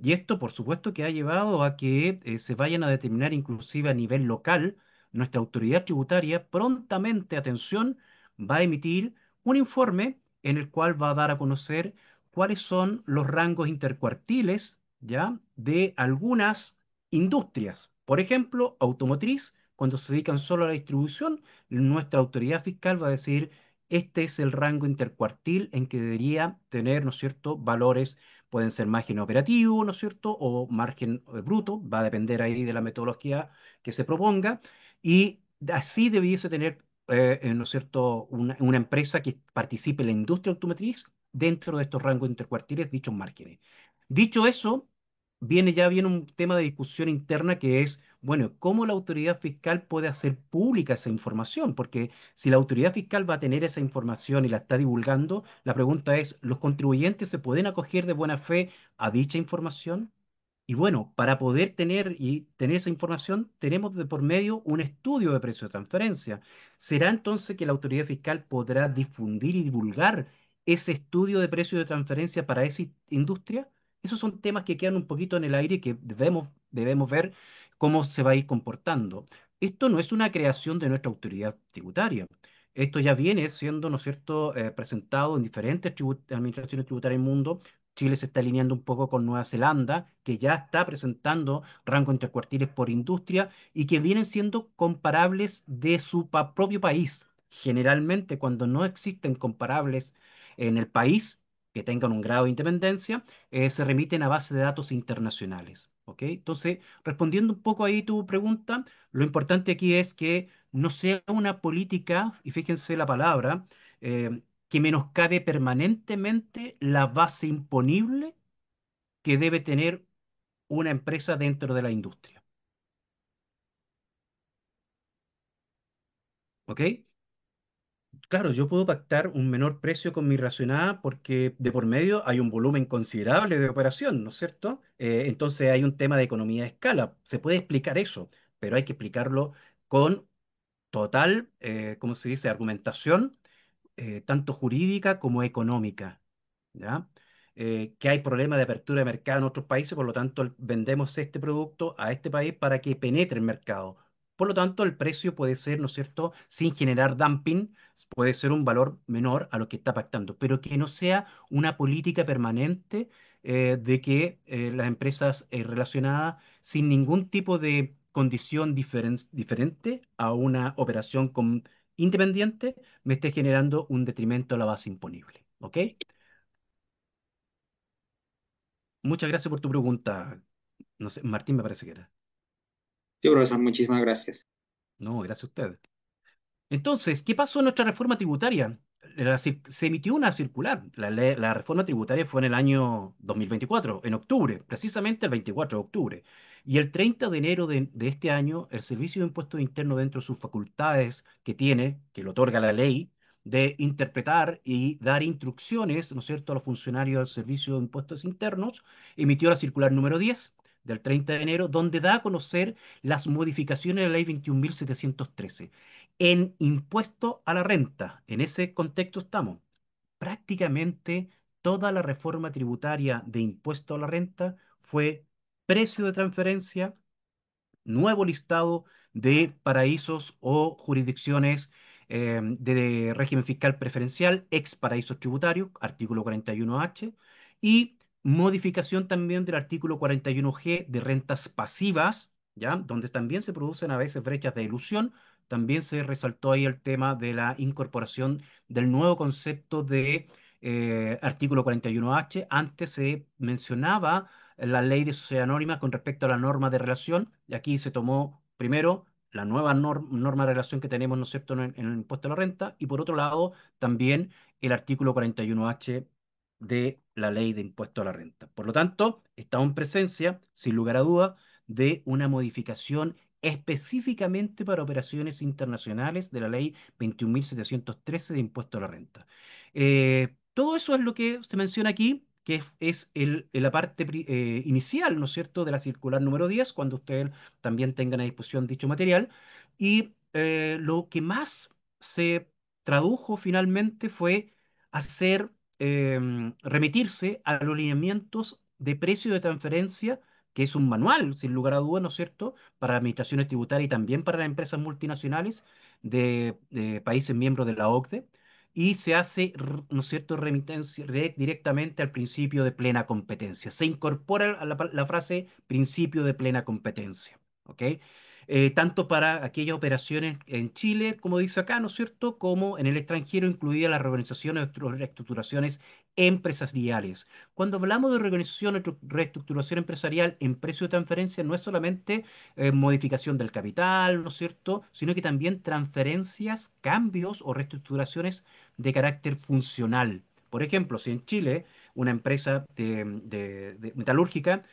Y esto, por supuesto, que ha llevado a que se vayan a determinar inclusive a nivel local, nuestra autoridad tributaria prontamente, atención, va a emitir un informe en el cual va a dar a conocer cuáles son los rangos intercuartiles ¿ya? De algunas industrias. Por ejemplo, automotriz, cuando se dedican solo a la distribución, nuestra autoridad fiscal va a decir, este es el rango intercuartil en que debería tener, ¿no es cierto?, valores, pueden ser margen operativo, ¿no es cierto?, o margen bruto, va a depender ahí de la metodología que se proponga, y así debiese tener, ¿no es cierto?, una empresa que participe en la industria automotriz dentro de estos rangos intercuartiles, dichos márgenes. Dicho eso, viene un tema de discusión interna que es, bueno, ¿cómo la autoridad fiscal puede hacer pública esa información? Porque si la autoridad fiscal va a tener esa información y la está divulgando, la pregunta es, ¿los contribuyentes se pueden acoger de buena fe a dicha información? Y bueno, para poder tener esa información, tenemos de por medio un estudio de precio de transferencia. ¿Será entonces que la autoridad fiscal podrá difundir y divulgar ese estudio de precio de transferencia para esa industria? Esos son temas que quedan un poquito en el aire y que debemos ver cómo se va a ir comportando. Esto no es una creación de nuestra autoridad tributaria. Esto ya viene siendo, ¿no es cierto?, presentado en diferentes administraciones tributarias del mundo. Chile se está alineando un poco con Nueva Zelanda, que ya está presentando rangos intercuartiles por industria y que vienen siendo comparables de su propio país. Generalmente, cuando no existen comparables en el país que tengan un grado de independencia, se remiten a bases de datos internacionales. ¿Ok? Entonces, respondiendo un poco ahí tu pregunta, lo importante aquí es que no sea una política, y fíjense la palabra, que menoscabe permanentemente la base imponible que debe tener una empresa dentro de la industria. ¿Ok? Claro, yo puedo pactar un menor precio con mi racionada porque de por medio hay un volumen considerable de operación, ¿no es cierto? Entonces hay un tema de economía de escala. Se puede explicar eso, pero hay que explicarlo con total, ¿cómo se dice?, argumentación, tanto jurídica como económica. ¿Ya? Que hay problemas de apertura de mercado en otros países, por lo tanto vendemos este producto a este país para que penetre el mercado. Por lo tanto, el precio puede ser, ¿no es cierto?, sin generar dumping, puede ser un valor menor a lo que está pactando, pero que no sea una política permanente de que las empresas relacionadas, sin ningún tipo de condición diferente a una operación independiente, me esté generando un detrimento a la base imponible. ¿Ok? Muchas gracias por tu pregunta. No sé, Martín me parece que era. Sí, profesor, muchísimas gracias. No, gracias a usted. Entonces, ¿qué pasó en nuestra reforma tributaria? Se emitió una circular. La reforma tributaria fue en el año 2024, en octubre, precisamente el 24 de octubre. Y el 30 de enero de este año, el Servicio de Impuestos Internos, dentro de sus facultades que tiene, que le otorga la ley, de interpretar y dar instrucciones, ¿no es cierto?, a los funcionarios del Servicio de Impuestos Internos, emitió la circular número 10 del 30 de enero, donde da a conocer las modificaciones de la ley 21.713 en impuesto a la renta. En ese contexto estamos. Prácticamente toda la reforma tributaria de impuesto a la renta fue precio de transferencia, nuevo listado de paraísos o jurisdicciones de régimen fiscal preferencial, ex paraísos tributarios, artículo 41H, y modificación también del artículo 41G de rentas pasivas, ¿ya? Donde también se producen a veces brechas de ilusión. También se resaltó ahí el tema de la incorporación del nuevo concepto de artículo 41H. Antes se mencionaba la ley de sociedad anónima con respecto a la norma de relación, y aquí se tomó primero la nueva norma de relación que tenemos, ¿no es cierto?, en el impuesto a la renta, y por otro lado también el artículo 41H de la ley de impuesto a la renta. Por lo tanto, estamos en presencia, sin lugar a duda, de una modificación específicamente para operaciones internacionales de la ley 21.713 de impuesto a la renta. Todo eso es lo que se menciona aquí, que es la parte inicial, ¿no es cierto?, de la circular número 10, cuando ustedes también tengan a disposición dicho material. Y lo que más se tradujo finalmente fue hacer, remitirse a los lineamientos de precio de transferencia, que es un manual, sin lugar a dudas, ¿no es cierto?, para administraciones tributarias y también para las empresas multinacionales de países miembros de la OCDE, y se hace, ¿no es cierto?, remitencia directamente al principio de plena competencia. Se incorpora a la frase principio de plena competencia. ¿Ok? Tanto para aquellas operaciones en Chile, como dice acá, ¿no es cierto?, como en el extranjero, incluidas las reorganizaciones o reestructuraciones empresariales. Cuando hablamos de reorganización o reestructuración empresarial en precio de transferencia, no es solamente modificación del capital, ¿no es cierto?, sino que también transferencias, cambios o reestructuraciones de carácter funcional. Por ejemplo, si en Chile una empresa de metalúrgica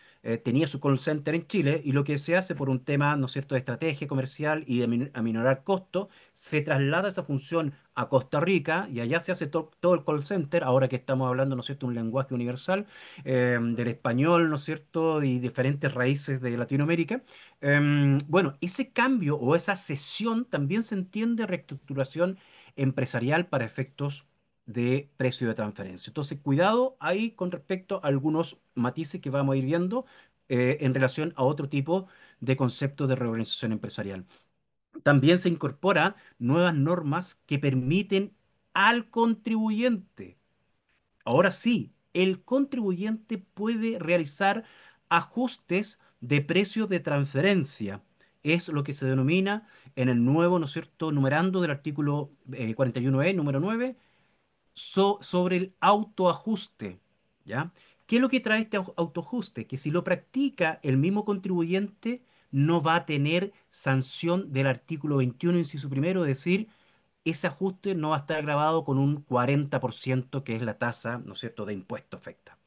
tenía su call center en Chile y lo que se hace por un tema, ¿no es cierto?, de estrategia comercial y de aminorar costos, se traslada esa función a Costa Rica y allá se hace todo el call center, ahora que estamos hablando, ¿no es cierto?, un lenguaje universal del español, ¿no es cierto?, y diferentes raíces de Latinoamérica. Bueno, ese cambio o esa cesión también se entiende reestructuración empresarial para efectos de precio de transferencia. Entonces, cuidado ahí con respecto a algunos matices que vamos a ir viendo en relación a otro tipo de concepto de reorganización empresarial. También se incorpora nuevas normas que permiten al contribuyente. Ahora sí, el contribuyente puede realizar ajustes de precios de transferencia. Es lo que se denomina en el nuevo, ¿no es cierto?, numerando del artículo 41E, número 9, sobre el autoajuste. ¿Ya? ¿Qué es lo que trae este autoajuste? Que si lo practica el mismo contribuyente, no va a tener sanción del artículo 21, inciso primero, es decir, ese ajuste no va a estar grabado con un 40%, que es la tasa, ¿no es cierto?, de impuesto efectiva.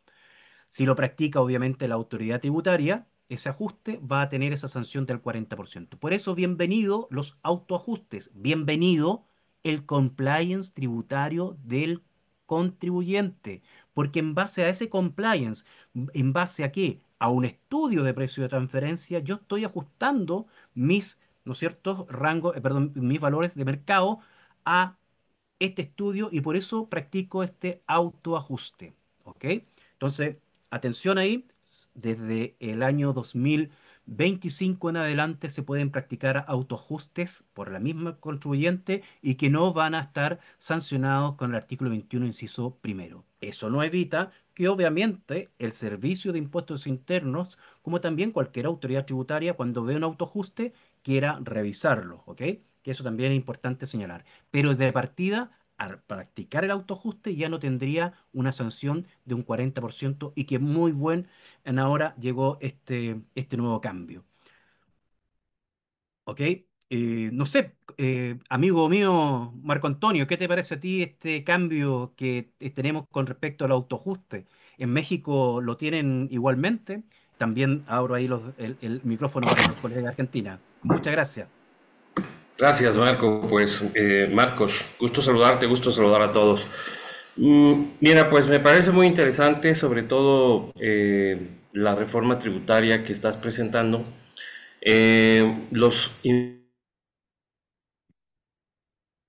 Si lo practica, obviamente, la autoridad tributaria, ese ajuste va a tener esa sanción del 40%. Por eso, bienvenido los autoajustes, bienvenido el compliance tributario del contribuyente, porque en base a ese compliance, ¿en base a qué? A un estudio de precio de transferencia, yo estoy ajustando mis, ¿no es cierto?, rangos, perdón, mis valores de mercado a este estudio y por eso practico este autoajuste. ¿Ok? Entonces, atención ahí, desde el año 2025 en adelante se pueden practicar autoajustes por la misma contribuyente y que no van a estar sancionados con el artículo 21, inciso primero. Eso no evita que obviamente el Servicio de Impuestos Internos, como también cualquier autoridad tributaria, cuando ve un autoajuste, quiera revisarlo, ¿ok? Que eso también es importante señalar. Pero de partida, al practicar el autoajuste ya no tendría una sanción de un 40% y que muy buen en ahora llegó este nuevo cambio. ¿Ok? No sé, amigo mío Marco Antonio, ¿qué te parece a ti este cambio que tenemos con respecto al autoajuste? ¿En México lo tienen igualmente? También abro ahí el micrófono para los colegas de Argentina. Muchas gracias. Gracias, Marco. Pues, Marcos, gusto saludarte, gusto saludar a todos. Mira, pues me parece muy interesante, sobre todo la reforma tributaria que estás presentando. Los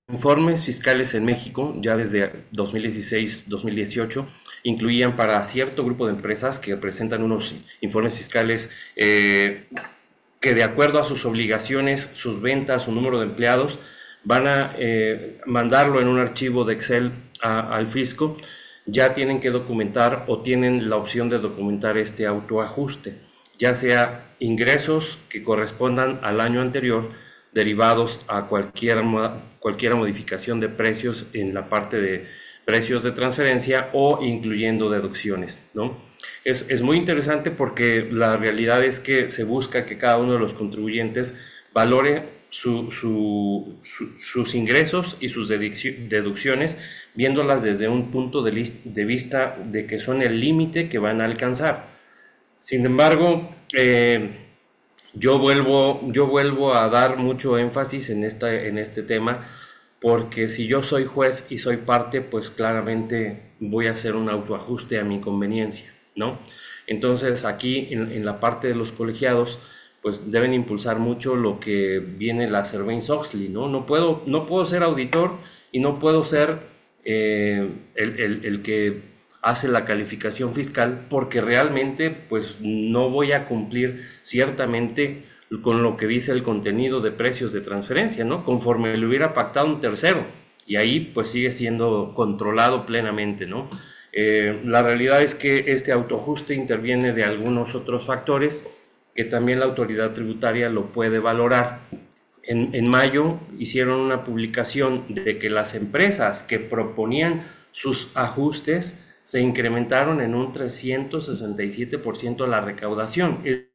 informes fiscales en México, ya desde 2016-2018, incluían para cierto grupo de empresas que presentan unos informes fiscales que de acuerdo a sus obligaciones, sus ventas, su número de empleados, van a mandarlo en un archivo de Excel al fisco, ya tienen que documentar o tienen la opción de documentar este autoajuste, ya sea ingresos que correspondan al año anterior, derivados a cualquier modificación de precios en la parte de precios de transferencia o incluyendo deducciones, ¿no? Es muy interesante porque la realidad es que se busca que cada uno de los contribuyentes valore sus ingresos y sus deducciones, viéndolas desde un punto de vista de que son el límite que van a alcanzar. Sin embargo, yo vuelvo a dar mucho énfasis en este tema, porque si yo soy juez y soy parte, pues claramente voy a hacer un autoajuste a mi conveniencia, ¿no? Entonces aquí en la parte de los colegiados, pues deben impulsar mucho lo que viene la Sarbanes-Oxley, ¿no? No puedo ser auditor y no puedo ser el que hace la calificación fiscal, porque realmente pues no voy a cumplir ciertamente con lo que dice el contenido de precios de transferencia, ¿no? Conforme lo hubiera pactado un tercero. y ahí pues sigue siendo controlado plenamente, ¿no? La realidad es que este autoajuste interviene de algunos otros factores que también la autoridad tributaria lo puede valorar. En mayo hicieron una publicación de que las empresas que proponían sus ajustes se incrementaron en un 367% la recaudación. Es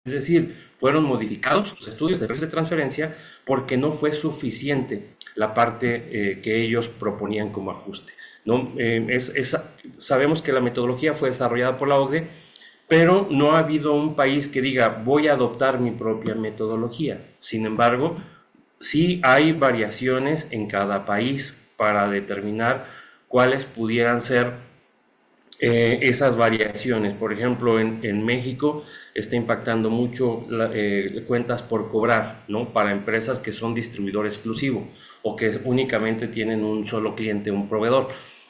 decir, fueron modificados sus estudios de precio de transferencia porque no fue suficiente la parte que ellos proponían como ajuste, ¿no? Sabemos que la metodología fue desarrollada por la OCDE, pero no ha habido un país que diga voy a adoptar mi propia metodología. Sin embargo, sí hay variaciones en cada país para determinar cuáles pudieran ser esas variaciones. Por ejemplo, en México está impactando mucho cuentas por cobrar, ¿no? Para empresas que son distribuidor exclusivo o que únicamente tienen un solo cliente, un proveedor.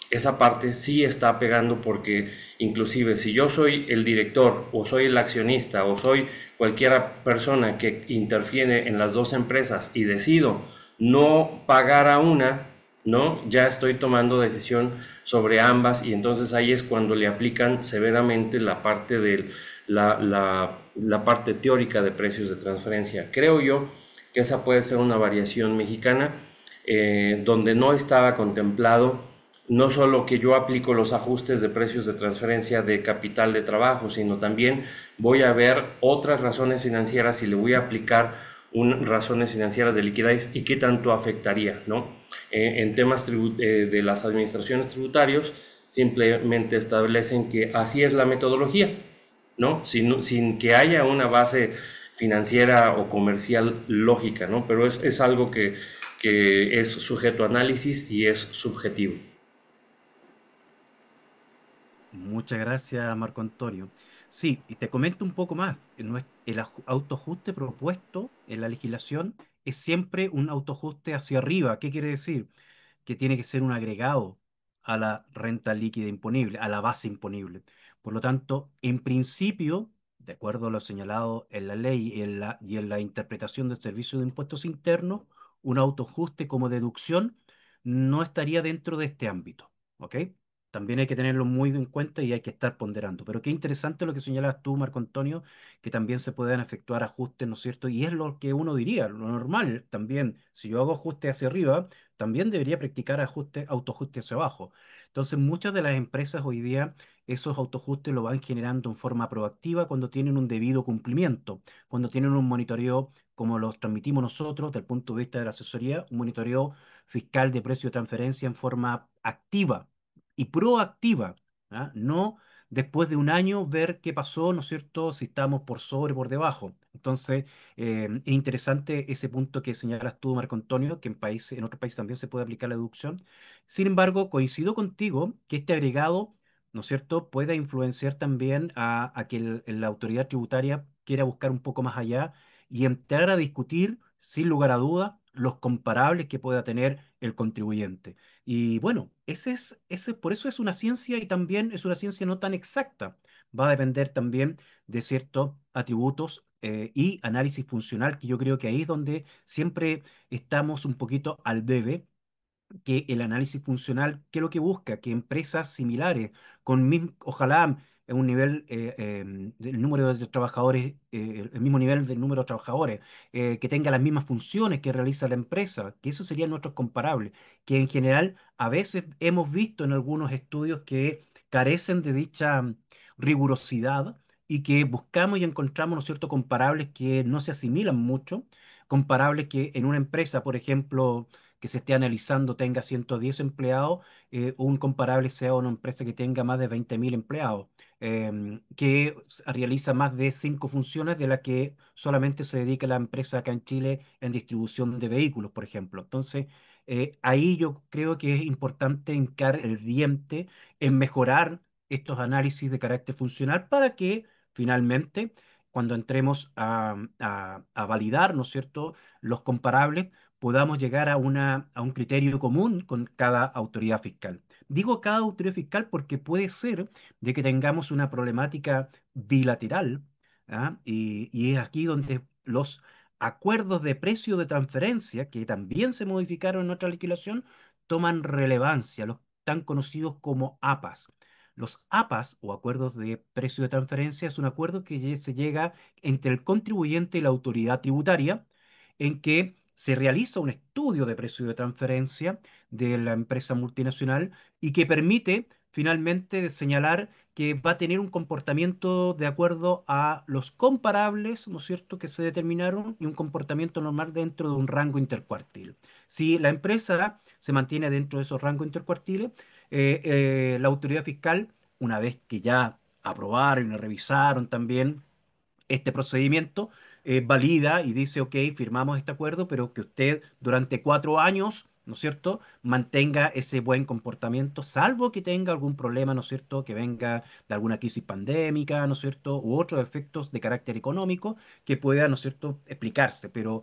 Esa parte sí está pegando porque inclusive si yo soy el director o soy el accionista o soy cualquier persona que interfiere en las dos empresas y decido no pagar a una, ¿no? Ya estoy tomando decisión sobre ambas y entonces ahí es cuando le aplican severamente la parte de la parte teórica de precios de transferencia. Creo yo que esa puede ser una variación mexicana donde no estaba contemplado no solo que yo aplico los ajustes de precios de transferencia de capital de trabajo, sino también voy a ver otras razones financieras y le voy a aplicar razones financieras de liquidez y qué tanto afectaría, ¿no? En temas de las administraciones tributarios simplemente establecen que así es la metodología, ¿no? Sin que haya una base financiera o comercial lógica, ¿no? Pero es algo que es sujeto a análisis y es subjetivo. Muchas gracias, Marco Antonio. Sí, y te comento un poco más. Autoajuste propuesto en la legislación es siempre un autoajuste hacia arriba. ¿Qué quiere decir? Que tiene que ser un agregado a la renta líquida imponible, a la base imponible. Por lo tanto, en principio, de acuerdo a lo señalado en la ley y en la interpretación del Servicio de Impuestos Internos, un autoajuste como deducción no estaría dentro de este ámbito. ¿Ok? También hay que tenerlo muy en cuenta y hay que estar ponderando. Pero qué interesante lo que señalas tú, Marco Antonio, que también se pueden efectuar ajustes, ¿no es cierto? Y es lo que uno diría, lo normal también. Si yo hago ajuste hacia arriba, también debería practicar autoajuste hacia abajo. Entonces, muchas de las empresas hoy día esos autoajustes lo van generando en forma proactiva cuando tienen un debido cumplimiento, cuando tienen un monitoreo como los transmitimos nosotros, desde el punto de vista de la asesoría, un monitoreo fiscal de precio de transferencia en forma activa y proactiva, ¿ah? No después de un año ver qué pasó, ¿no es cierto? Si estamos por sobre o por debajo. Entonces, es interesante ese punto que señalas tú, Marco Antonio, que en otros países también se puede aplicar la deducción. Sin embargo, coincido contigo que este agregado, ¿no es cierto?, pueda influenciar también a que la autoridad tributaria quiera buscar un poco más allá y entrar a discutir, sin lugar a duda, los comparables que pueda tener el contribuyente. Y bueno, por eso es una ciencia y también es una ciencia no tan exacta. Va a depender también de ciertos atributos y análisis funcional, que yo creo que ahí es donde siempre estamos un poquito al debe, que el análisis funcional, ¿qué es lo que busca? Que empresas similares, ojalá en un nivel, el número de trabajadores, el mismo nivel del número de trabajadores, que tenga las mismas funciones que realiza la empresa, que eso serían nuestros comparables, que en general a veces hemos visto en algunos estudios que carecen de dicha rigurosidad y que buscamos y encontramos, ¿no es cierto?, comparables que no se asimilan mucho, comparables que en una empresa, por ejemplo, que se esté analizando tenga 110 empleados, un comparable sea una empresa que tenga más de 20.000 empleados, que realiza más de 5 funciones de las que solamente se dedica la empresa acá en Chile en distribución de vehículos, por ejemplo. Entonces, ahí yo creo que es importante hincar el diente en mejorar estos análisis de carácter funcional para que finalmente, cuando entremos a validar, ¿no es cierto?, los comparables, podamos llegar a un criterio común con cada autoridad fiscal. Digo cada autoridad fiscal porque puede ser de que tengamos una problemática bilateral, ¿ah? Y es aquí donde los acuerdos de precio de transferencia, que también se modificaron en otra legislación, toman relevancia, los tan conocidos como APAs. Los APAs o acuerdos de precio de transferencia es un acuerdo que se llega entre el contribuyente y la autoridad tributaria, en que se realiza un estudio de precio de transferencia de la empresa multinacional y que permite finalmente señalar que va a tener un comportamiento de acuerdo a los comparables, ¿no es cierto?, que se determinaron y un comportamiento normal dentro de un rango intercuartil. Si la empresa se mantiene dentro de esos rangos intercuartiles, la autoridad fiscal, una vez que ya aprobaron y revisaron también este procedimiento, valida y dice, ok, firmamos este acuerdo, pero que usted durante 4 años, ¿no es cierto?, mantenga ese buen comportamiento, salvo que tenga algún problema, ¿no es cierto?, que venga de alguna crisis pandémica, ¿no es cierto?, u otros efectos de carácter económico que pueda, ¿no es cierto?, explicarse. Pero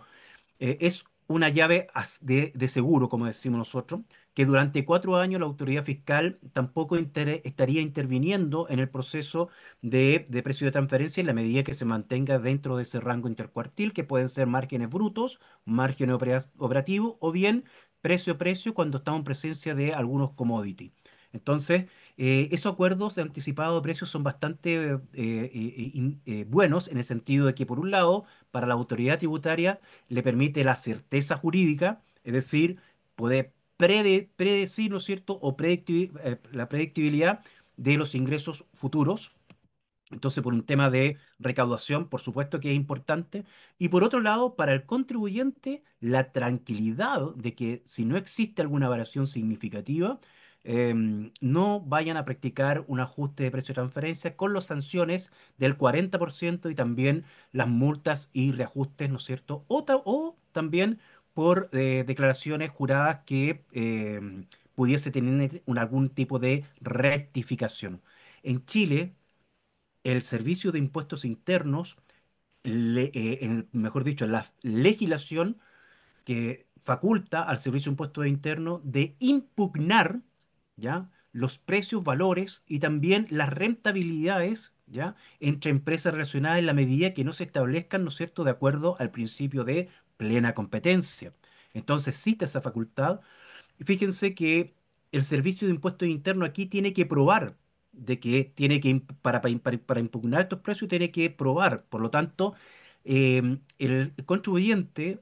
es una llave de seguro, como decimos nosotros, que durante 4 años la autoridad fiscal tampoco estaría interviniendo en el proceso de precio de transferencia en la medida que se mantenga dentro de ese rango intercuartil, que pueden ser márgenes brutos, márgenes operativos o bien precio-precio cuando estamos en presencia de algunos commodities. Entonces, esos acuerdos de anticipado de precios son bastante buenos en el sentido de que, por un lado, para la autoridad tributaria, le permite la certeza jurídica, es decir, poder predecir, ¿no es cierto?, o la predictibilidad de los ingresos futuros. Entonces, por un tema de recaudación, por supuesto que es importante. Y por otro lado, para el contribuyente, la tranquilidad de que si no existe alguna variación significativa, no vayan a practicar un ajuste de precio de transferencia con las sanciones del 40% y también las multas y reajustes, ¿no es cierto? O también por declaraciones juradas que pudiese tener algún tipo de rectificación. En Chile, el Servicio de Impuestos Internos, mejor dicho, la legislación que faculta al Servicio de Impuestos Internos de impugnar, ¿ya?, los precios, valores y también las rentabilidades, ¿ya?, entre empresas relacionadas en la medida que no se establezcan, ¿no es cierto?, de acuerdo al principio de plena competencia. Entonces, existe esa facultad. Fíjense que el Servicio de Impuestos Internos aquí tiene que probar de que tiene que, para impugnar estos precios, tiene que probar. Por lo tanto, el contribuyente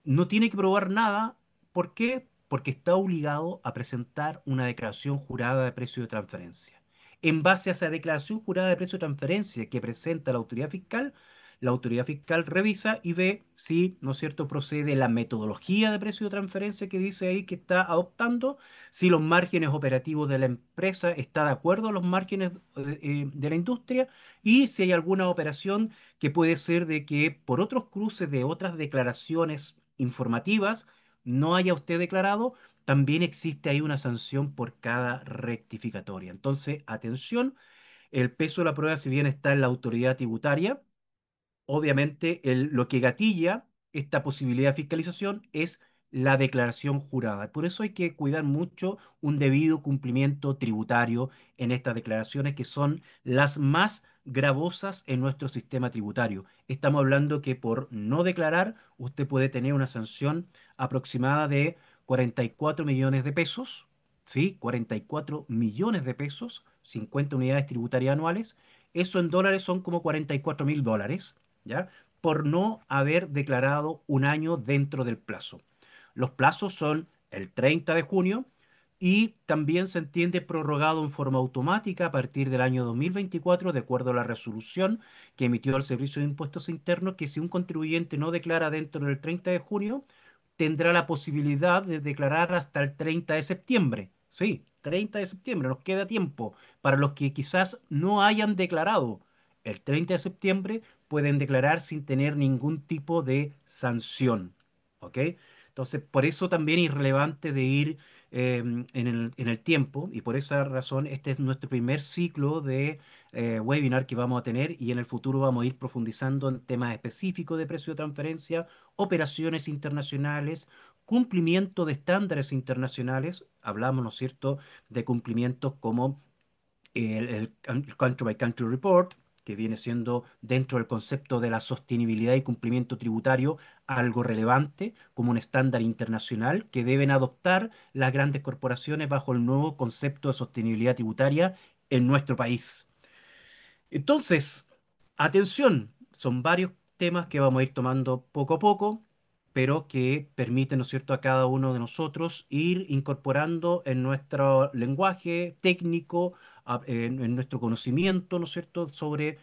no tiene que probar nada. ¿Por qué? Porque está obligado a presentar una declaración jurada de precio de transferencia. En base a esa declaración jurada de precio de transferencia que presenta la autoridad fiscal revisa y ve si, ¿no es cierto?, procede la metodología de precio de transferencia que dice ahí que está adoptando, si los márgenes operativos de la empresa están de acuerdo a los márgenes de la industria y si hay alguna operación que puede ser de que por otros cruces de otras declaraciones informativas no haya usted declarado, también existe ahí una sanción por cada rectificatoria. Entonces, atención, el peso de la prueba, si bien está en la autoridad tributaria, obviamente lo que gatilla esta posibilidad de fiscalización es la declaración jurada. Por eso hay que cuidar mucho un debido cumplimiento tributario en estas declaraciones que son las más gravosas en nuestro sistema tributario. Estamos hablando que por no declarar usted puede tener una sanción aproximada de 44 millones de pesos, ¿sí? 44 millones de pesos, 50 unidades tributarias anuales. Eso en dólares son como 44.000 dólares, ¿ya? Por no haber declarado un año dentro del plazo. Los plazos son el 30 de junio y también se entiende prorrogado en forma automática a partir del año 2024, de acuerdo a la resolución que emitió el Servicio de Impuestos Internos, que si un contribuyente no declara dentro del 30 de junio, tendrá la posibilidad de declarar hasta el 30 de septiembre. Sí, 30 de septiembre, nos queda tiempo. Para los que quizás no hayan declarado el 30 de septiembre, pueden declarar sin tener ningún tipo de sanción. ¿Ok? Entonces, por eso también es relevante de ir en el tiempo y por esa razón este es nuestro primer ciclo de webinar que vamos a tener y en el futuro vamos a ir profundizando en temas específicos de precio de transferencia, operaciones internacionales, cumplimiento de estándares internacionales. Hablamos, ¿no es cierto?, de cumplimientos como el Country by Country Report, que viene siendo dentro del concepto de la sostenibilidad y cumplimiento tributario algo relevante, como un estándar internacional que deben adoptar las grandes corporaciones bajo el nuevo concepto de sostenibilidad tributaria en nuestro país. Entonces, atención, son varios temas que vamos a ir tomando poco a poco, pero que permiten, ¿no es cierto?, a cada uno de nosotros ir incorporando en nuestro lenguaje técnico, en nuestro conocimiento, ¿no es cierto?, sobre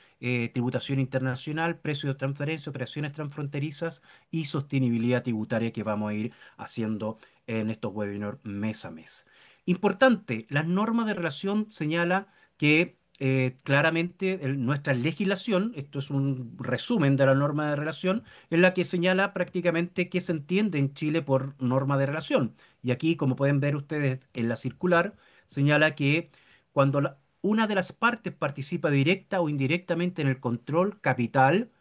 tributación internacional, precios de transferencia, operaciones transfronterizas y sostenibilidad tributaria que vamos a ir haciendo en estos webinars mes a mes. Importante, las normas de relación señala que claramente nuestra legislación, esto es un resumen de la norma de relación, en la que señala prácticamente qué se entiende en Chile por norma de relación. Y aquí, como pueden ver ustedes en la circular, señala que cuando una de las partes participa directa o indirectamente en el control capital,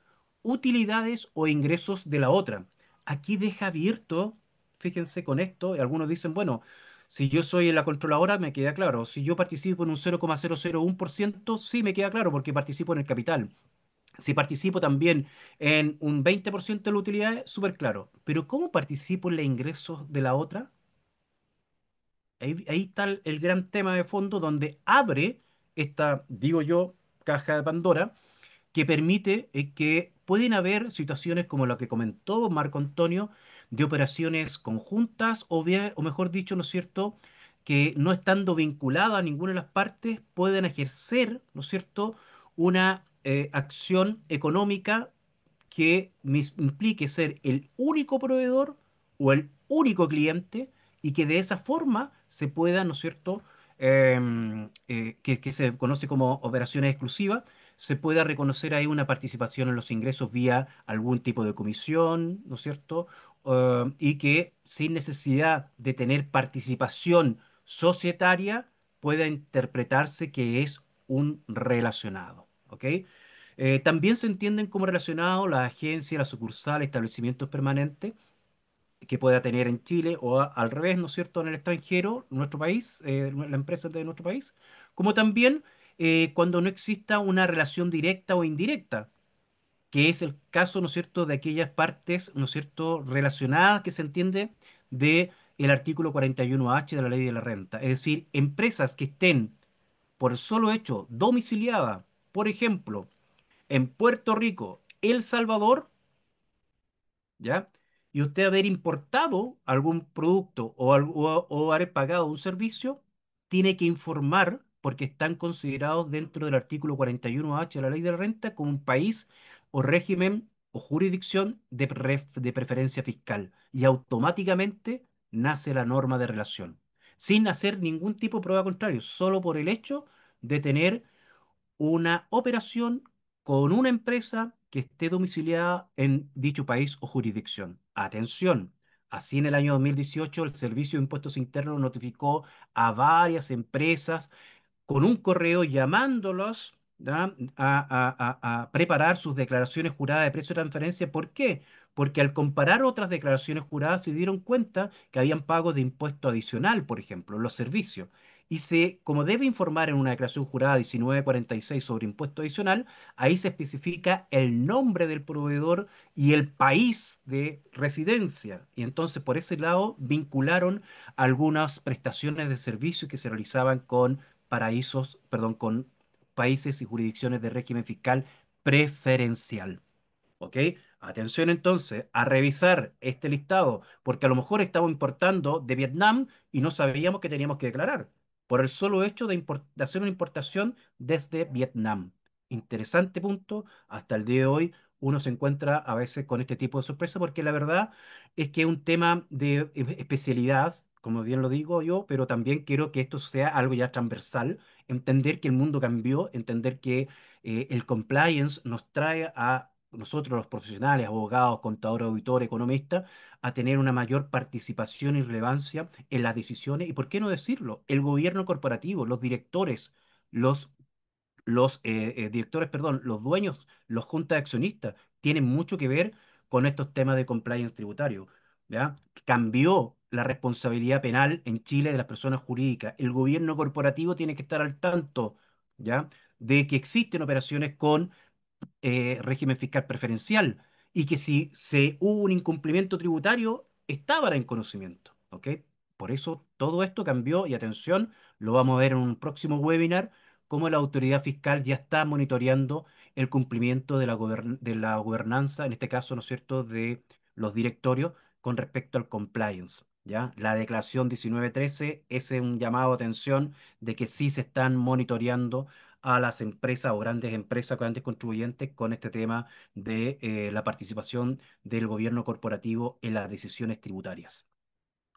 utilidades o ingresos de la otra. Aquí deja abierto, fíjense con esto, y algunos dicen, bueno, si yo soy la controladora, me queda claro. Si yo participo en un 0,001%, sí me queda claro porque participo en el capital. Si participo también en un 20% de la utilidad, súper claro. Pero ¿cómo participo en los ingresos de la otra? Ahí está el gran tema de fondo donde abre esta, digo yo, caja de Pandora que permite que pueden haber situaciones como la que comentó Marco Antonio, de operaciones conjuntas o, bien, o mejor dicho, ¿no es cierto?, que no estando vinculadas a ninguna de las partes pueden ejercer, ¿no es cierto?, una acción económica que implique ser el único proveedor o el único cliente y que de esa forma se pueda, ¿no es cierto?, que se conoce como operaciones exclusivas, se pueda reconocer ahí una participación en los ingresos vía algún tipo de comisión, ¿no es cierto? Y que sin necesidad de tener participación societaria pueda interpretarse que es un relacionado, ¿ok? También se entienden como relacionados las agencias, las sucursales, establecimientos permanentes que pueda tener en Chile o al revés, ¿no es cierto?, en el extranjero, nuestro país, la empresa de nuestro país, como también cuando no exista una relación directa o indirecta, que es el caso, ¿no es cierto?, de aquellas partes, ¿no es cierto?, relacionadas que se entiende de el artículo 41H de la Ley de la Renta, es decir, empresas que estén por el solo hecho domiciliadas, por ejemplo, en Puerto Rico, El Salvador, ¿ya? Y usted haber importado algún producto o haber pagado un servicio, tiene que informar, porque están considerados dentro del artículo 41H de la Ley de la Renta como un país o régimen o jurisdicción de preferencia fiscal. Y automáticamente nace la norma de relación, sin hacer ningún tipo de prueba contraria, solo por el hecho de tener una operación con una empresa que esté domiciliada en dicho país o jurisdicción. Atención, así en el año 2018 el Servicio de Impuestos Internos notificó a varias empresas con un correo llamándolos, ¿ya?, a preparar sus declaraciones juradas de precio de transferencia. ¿Por qué? Porque al comparar otras declaraciones juradas se dieron cuenta que habían pagos de impuesto adicional, por ejemplo, en los servicios. Y como debe informar en una declaración jurada 1946 sobre impuesto adicional, ahí se especifica el nombre del proveedor y el país de residencia. Y entonces por ese lado vincularon algunas prestaciones de servicio que se realizaban con paraísos, perdón, con países y jurisdicciones de régimen fiscal preferencial. ¿Ok? Atención entonces a revisar este listado, porque a lo mejor estamos importando de Vietnam y no sabíamos que teníamos que declarar por el solo hecho de hacer una importación desde Vietnam. Interesante punto. Hasta el día de hoy uno se encuentra a veces con este tipo de sorpresa porque la verdad es que es un tema de especialidad, como bien lo digo yo, pero también quiero que esto sea algo ya transversal, entender que el mundo cambió, entender que el compliance nos trae a nosotros los profesionales, abogados, contadores, auditores, economistas, a tener una mayor participación y relevancia en las decisiones y, ¿por qué no decirlo? El gobierno corporativo, los directores, los directores, perdón, los dueños, los juntas de accionistas, tienen mucho que ver con estos temas de compliance tributario, ¿ya? Cambió la responsabilidad penal en Chile de las personas jurídicas. El gobierno corporativo tiene que estar al tanto, ¿ya?, de que existen operaciones con régimen fiscal preferencial y que si se hubo un incumplimiento tributario, estaban en conocimiento, ¿ok? Por eso todo esto cambió y atención, lo vamos a ver en un próximo webinar, cómo la autoridad fiscal ya está monitoreando el cumplimiento de de la gobernanza, en este caso, ¿no es cierto?, de los directorios con respecto al compliance. ¿Ya? La declaración 1913 es un llamado a atención de que sí se están monitoreando a las empresas o grandes empresas, grandes contribuyentes con este tema de la participación del gobierno corporativo en las decisiones tributarias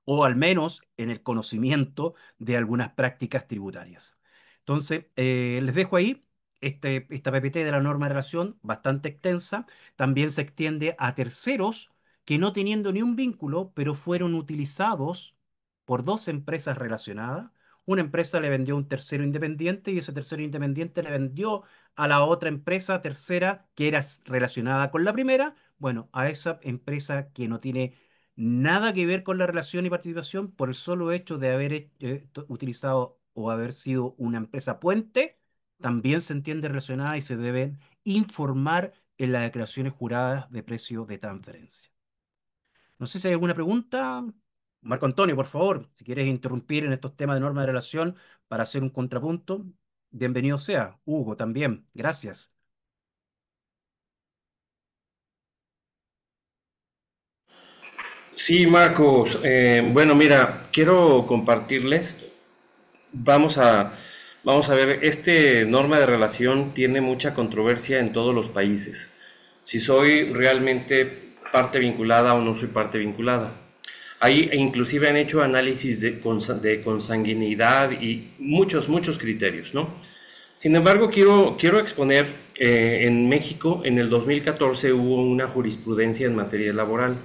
o al menos en el conocimiento de algunas prácticas tributarias. Entonces, les dejo ahí esta PPT de la norma de relación, bastante extensa, también se extiende a terceros que no teniendo ni un vínculo, pero fueron utilizados por dos empresas relacionadas. Una empresa le vendió a un tercero independiente y ese tercero independiente le vendió a la otra empresa tercera que era relacionada con la primera. Bueno, a esa empresa que no tiene nada que ver con la relación y participación por el solo hecho de haber utilizado o haber sido una empresa puente, también se entiende relacionada y se deben informar en las declaraciones juradas de precio de transferencia. No sé si hay alguna pregunta. Marco Antonio, por favor, si quieres interrumpir en estos temas de norma de relación para hacer un contrapunto, bienvenido sea. Hugo, también. Gracias. Sí, Marcos. Bueno, mira, quiero compartirles. Vamos a, vamos a ver, este norma de relación tiene mucha controversia en todos los países. Si soy realmente parte vinculada o no soy parte vinculada. Ahí inclusive han hecho análisis de consanguinidad y muchos criterios, ¿no? Sin embargo, quiero exponer, en México, en el 2014 hubo una jurisprudencia en materia laboral.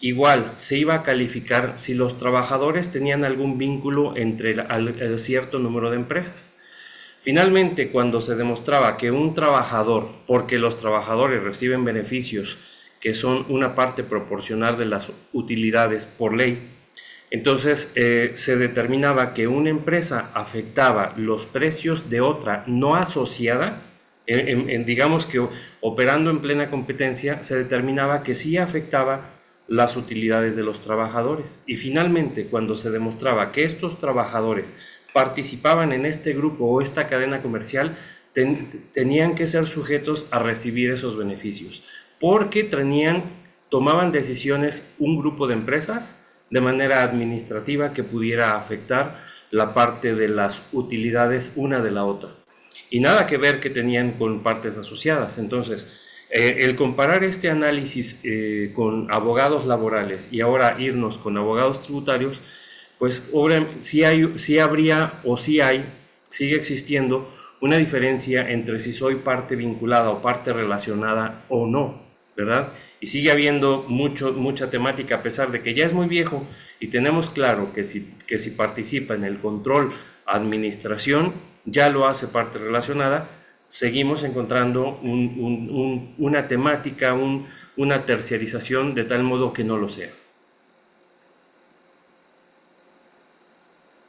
Igual, se iba a calificar si los trabajadores tenían algún vínculo entre el cierto número de empresas. Finalmente, cuando se demostraba que un trabajador, porque los trabajadores reciben beneficios que son una parte proporcional de las utilidades por ley, entonces se determinaba que una empresa afectaba los precios de otra no asociada, digamos que operando en plena competencia, se determinaba que sí afectaba las utilidades de los trabajadores. Y finalmente, cuando se demostraba que estos trabajadores participaban en este grupo o esta cadena comercial, tenían que ser sujetos a recibir esos beneficios, porque tomaban decisiones un grupo de empresas de manera administrativa que pudiera afectar la parte de las utilidades una de la otra. Y nada que ver que tenían con partes asociadas. Entonces, el comparar este análisis con abogados laborales y ahora irnos con abogados tributarios, pues sí habría o sí hay, sigue existiendo una diferencia entre si soy parte vinculada o parte relacionada o no, ¿verdad? Y sigue habiendo mucha temática a pesar de que ya es muy viejo y tenemos claro que si participa en el control administración, ya lo hace parte relacionada, seguimos encontrando una temática, una terciarización de tal modo que no lo sea.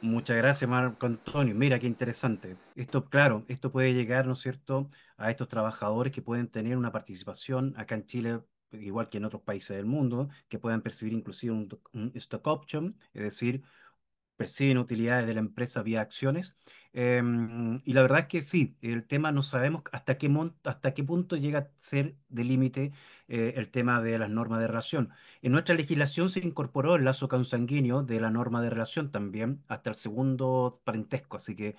Muchas gracias, Marco Antonio. Mira, qué interesante. Esto, claro, esto puede llegar, ¿no es cierto?, a estos trabajadores que pueden tener una participación acá en Chile, igual que en otros países del mundo, que puedan percibir inclusive un stock option, es decir, perciben utilidades de la empresa vía acciones. Y la verdad es que sí, el tema no sabemos hasta qué punto llega a ser de límite el tema de las normas de relación. En nuestra legislación se incorporó el lazo consanguíneo de la norma de relación también, hasta el segundo parentesco. Así que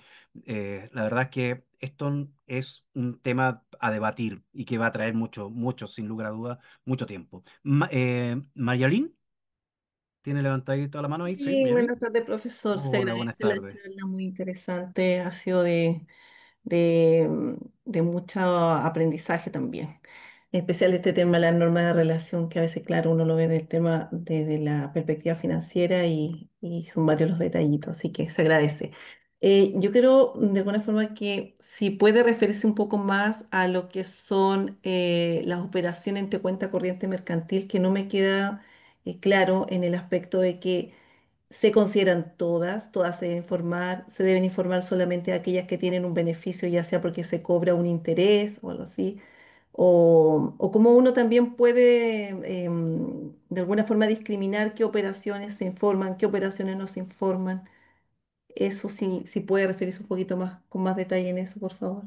la verdad es que esto es un tema a debatir y que va a traer mucho, sin lugar a dudas, mucho tiempo. Mayalín, ¿tiene levantadita la mano ahí? Sí, Sí, Mayalín. buenas tardes, profesor. Se Hola, buenas agradece la tardes. charla, muy interesante. Ha sido de mucho aprendizaje también. En especial este tema de la norma de relación, que a veces, claro, uno lo ve del tema desde la perspectiva financiera y son varios los detallitos, así que se agradece. Yo quiero, de alguna forma, que si puede referirse un poco más a lo que son las operaciones entre cuenta corriente mercantil, que no me queda claro en el aspecto de que ¿Se consideran todas? ¿Todas se deben informar? ¿Se deben informar solamente aquellas que tienen un beneficio, ya sea porque se cobra un interés o algo así? O cómo uno también puede de alguna forma discriminar qué operaciones se informan, qué operaciones no se informan. Eso sí, si puede referirse un poquito más, con más detalle en eso, por favor.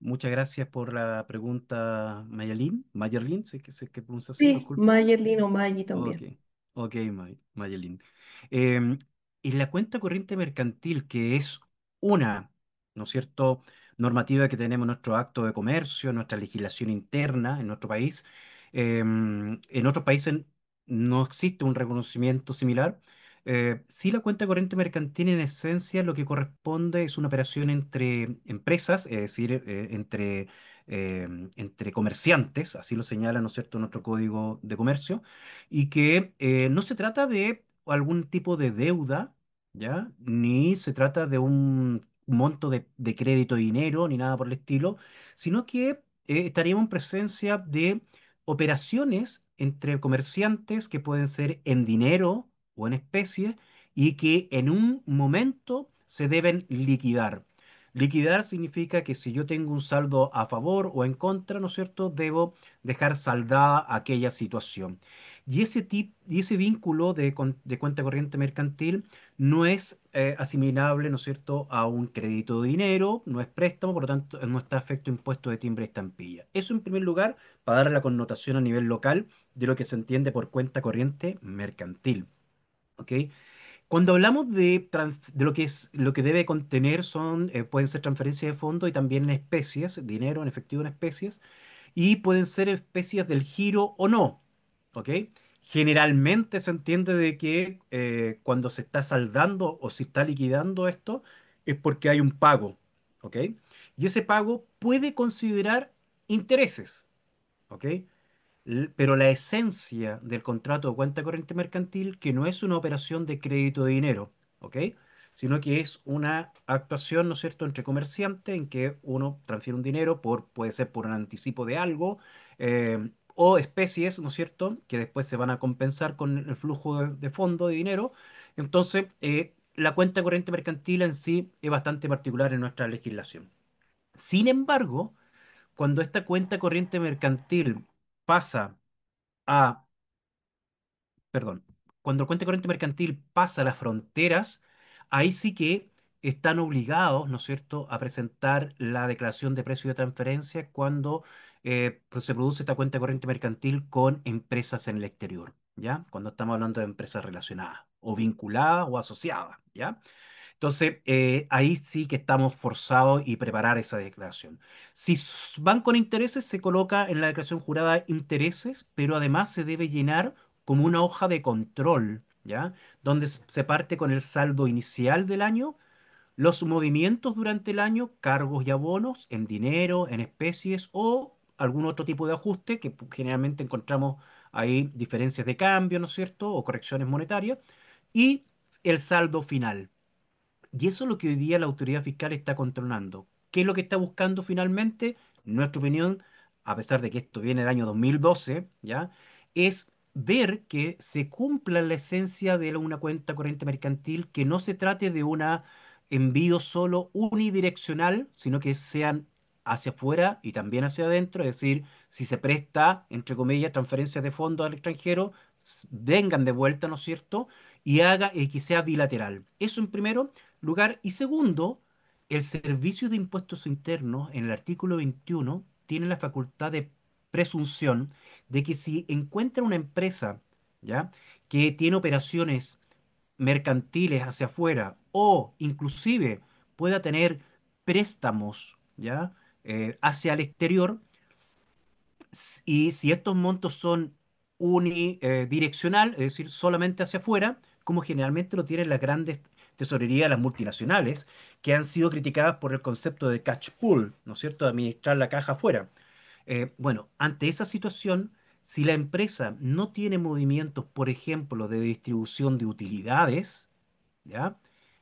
Muchas gracias por la pregunta, Mayerlin. Mayerlin, sé que pronuncia así, Sí, disculpe. Mayerlin o Maggi Ok, también. ok, Mayelin. Em, y la cuenta corriente mercantil, que es una, ¿no es cierto?, normativa que tenemos en nuestro acto de comercio, en nuestra legislación interna en nuestro país. En otros países no existe un reconocimiento similar. Sí, la cuenta corriente mercantil en esencia lo que corresponde es una operación entre empresas, es decir, entre comerciantes, así lo señala, ¿no es cierto?, nuestro código de comercio y que no se trata de algún tipo de deuda, ¿ya? Ni se trata de un monto de crédito de dinero, ni nada por el estilo, sino que estaríamos en presencia de operaciones entre comerciantes que pueden ser en dinero o en especie y que en un momento se deben liquidar. Liquidar significa que si yo tengo un saldo a favor o en contra, ¿no es cierto?, debo dejar saldada aquella situación. Y ese vínculo de cuenta corriente mercantil no es asimilable, ¿no es cierto?, a un crédito de dinero, no es préstamo, por lo tanto, no está afecto a impuesto de timbre y estampilla. Eso en primer lugar, para darle la connotación a nivel local de lo que se entiende por cuenta corriente mercantil. ¿Ok? Cuando hablamos de lo que es, lo que debe contener son, pueden ser transferencias de fondos y también en especies, dinero en efectivo en especies, y pueden ser especies del giro o no, ¿ok? Generalmente se entiende de que cuando se está saldando o se está liquidando esto es porque hay un pago, ¿ok? Y ese pago puede considerar intereses, ¿ok? Pero la esencia del contrato de cuenta corriente mercantil, que no es una operación de crédito de dinero, ¿ok? Sino que es una actuación, ¿no es cierto?, entre comerciantes en que uno transfiere un dinero puede ser por un anticipo de algo, o especies, ¿no es cierto?, que después se van a compensar con el flujo de fondo de dinero. Entonces, la cuenta corriente mercantil en sí es bastante particular en nuestra legislación. Sin embargo, cuando esta cuenta corriente mercantil pasa a, perdón, cuando el cuenta corriente mercantil pasa las fronteras, ahí sí que están obligados, ¿no es cierto?, a presentar la declaración de precio de transferencia cuando pues se produce esta cuenta corriente mercantil con empresas en el exterior, ¿ya? Cuando estamos hablando de empresas relacionadas o vinculadas o asociadas, ¿ya? Entonces, ahí sí que estamos forzados y preparar esa declaración. Si van con intereses, se coloca en la declaración jurada intereses, pero además se debe llenar como una hoja de control, ¿ya? Donde se parte con el saldo inicial del año, los movimientos durante el año, cargos y abonos en dinero, en especies o algún otro tipo de ajuste que generalmente encontramos ahí diferencias de cambio, ¿no es cierto? O correcciones monetarias. Y el saldo final. Y eso es lo que hoy día la autoridad fiscal está controlando. ¿Qué es lo que está buscando finalmente? En nuestra opinión, a pesar de que esto viene del año 2012, ¿ya? Es ver que se cumpla la esencia de una cuenta corriente mercantil, que no se trate de un envío solo unidireccional, sino que sean hacia afuera y también hacia adentro, es decir, si se presta, entre comillas, transferencias de fondos al extranjero, vengan de vuelta, ¿no es cierto? Y haga que sea bilateral. Eso en primero lugar. Y segundo, el Servicio de Impuestos Internos, en el artículo 21, tiene la facultad de presunción de que si encuentra una empresa, ¿ya?, que tiene operaciones mercantiles hacia afuera o inclusive pueda tener préstamos, ¿ya?, hacia el exterior, y si estos montos son unidireccional, es decir, solamente hacia afuera, como generalmente lo tienen las grandes tesorerías, las multinacionales, que han sido criticadas por el concepto de cash pool, ¿no es cierto?, de administrar la caja afuera. Bueno, ante esa situación, si la empresa no tiene movimientos, por ejemplo, de distribución de utilidades, ¿ya?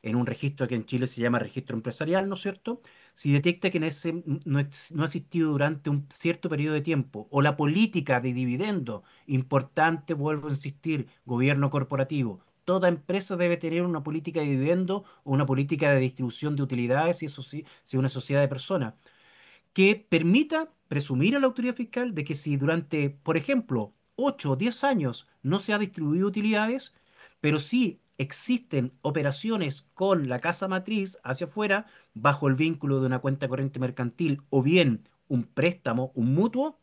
en un registro que en Chile se llama registro empresarial, ¿no es cierto? Si detecta que en ese no ha existido durante un cierto periodo de tiempo, o la política de dividendo, importante, vuelvo a insistir, gobierno corporativo. Toda empresa debe tener una política de dividendo o una política de distribución de utilidades, y eso sí, si es una sociedad de personas que permita presumir a la autoridad fiscal de que si durante, por ejemplo, 8 o 10 años no se ha distribuido utilidades, pero sí existen operaciones con la casa matriz hacia afuera bajo el vínculo de una cuenta corriente mercantil o bien un préstamo, un mutuo,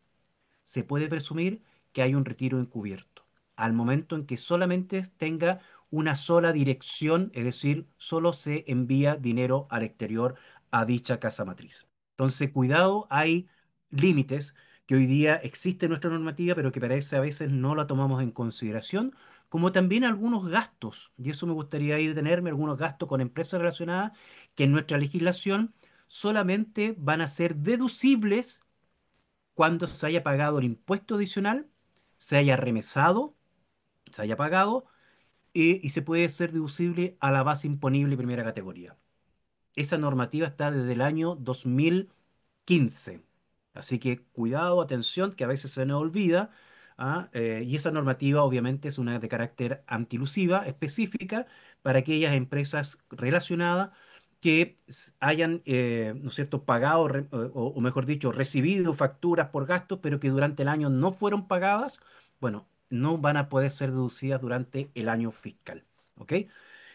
se puede presumir que hay un retiro encubierto, al momento en que solamente tenga una sola dirección, es decir, solo se envía dinero al exterior a dicha casa matriz. Entonces, cuidado, hay límites que hoy día existe en nuestra normativa, pero que parece a veces no la tomamos en consideración, como también algunos gastos, y eso me gustaría ahí detenerme, algunos gastos con empresas relacionadas que en nuestra legislación solamente van a ser deducibles cuando se haya pagado el impuesto adicional, se haya remesado, se haya pagado y se puede ser deducible a la base imponible primera categoría. Esa normativa está desde el año 2015. Así que cuidado, atención, que a veces se nos olvida. Y esa normativa obviamente es una de carácter antilusiva específica para aquellas empresas relacionadas que hayan, ¿no es cierto?, pagado, o mejor dicho, recibido facturas por gastos, pero que durante el año no fueron pagadas. Bueno, no van a poder ser deducidas durante el año fiscal. ¿Ok?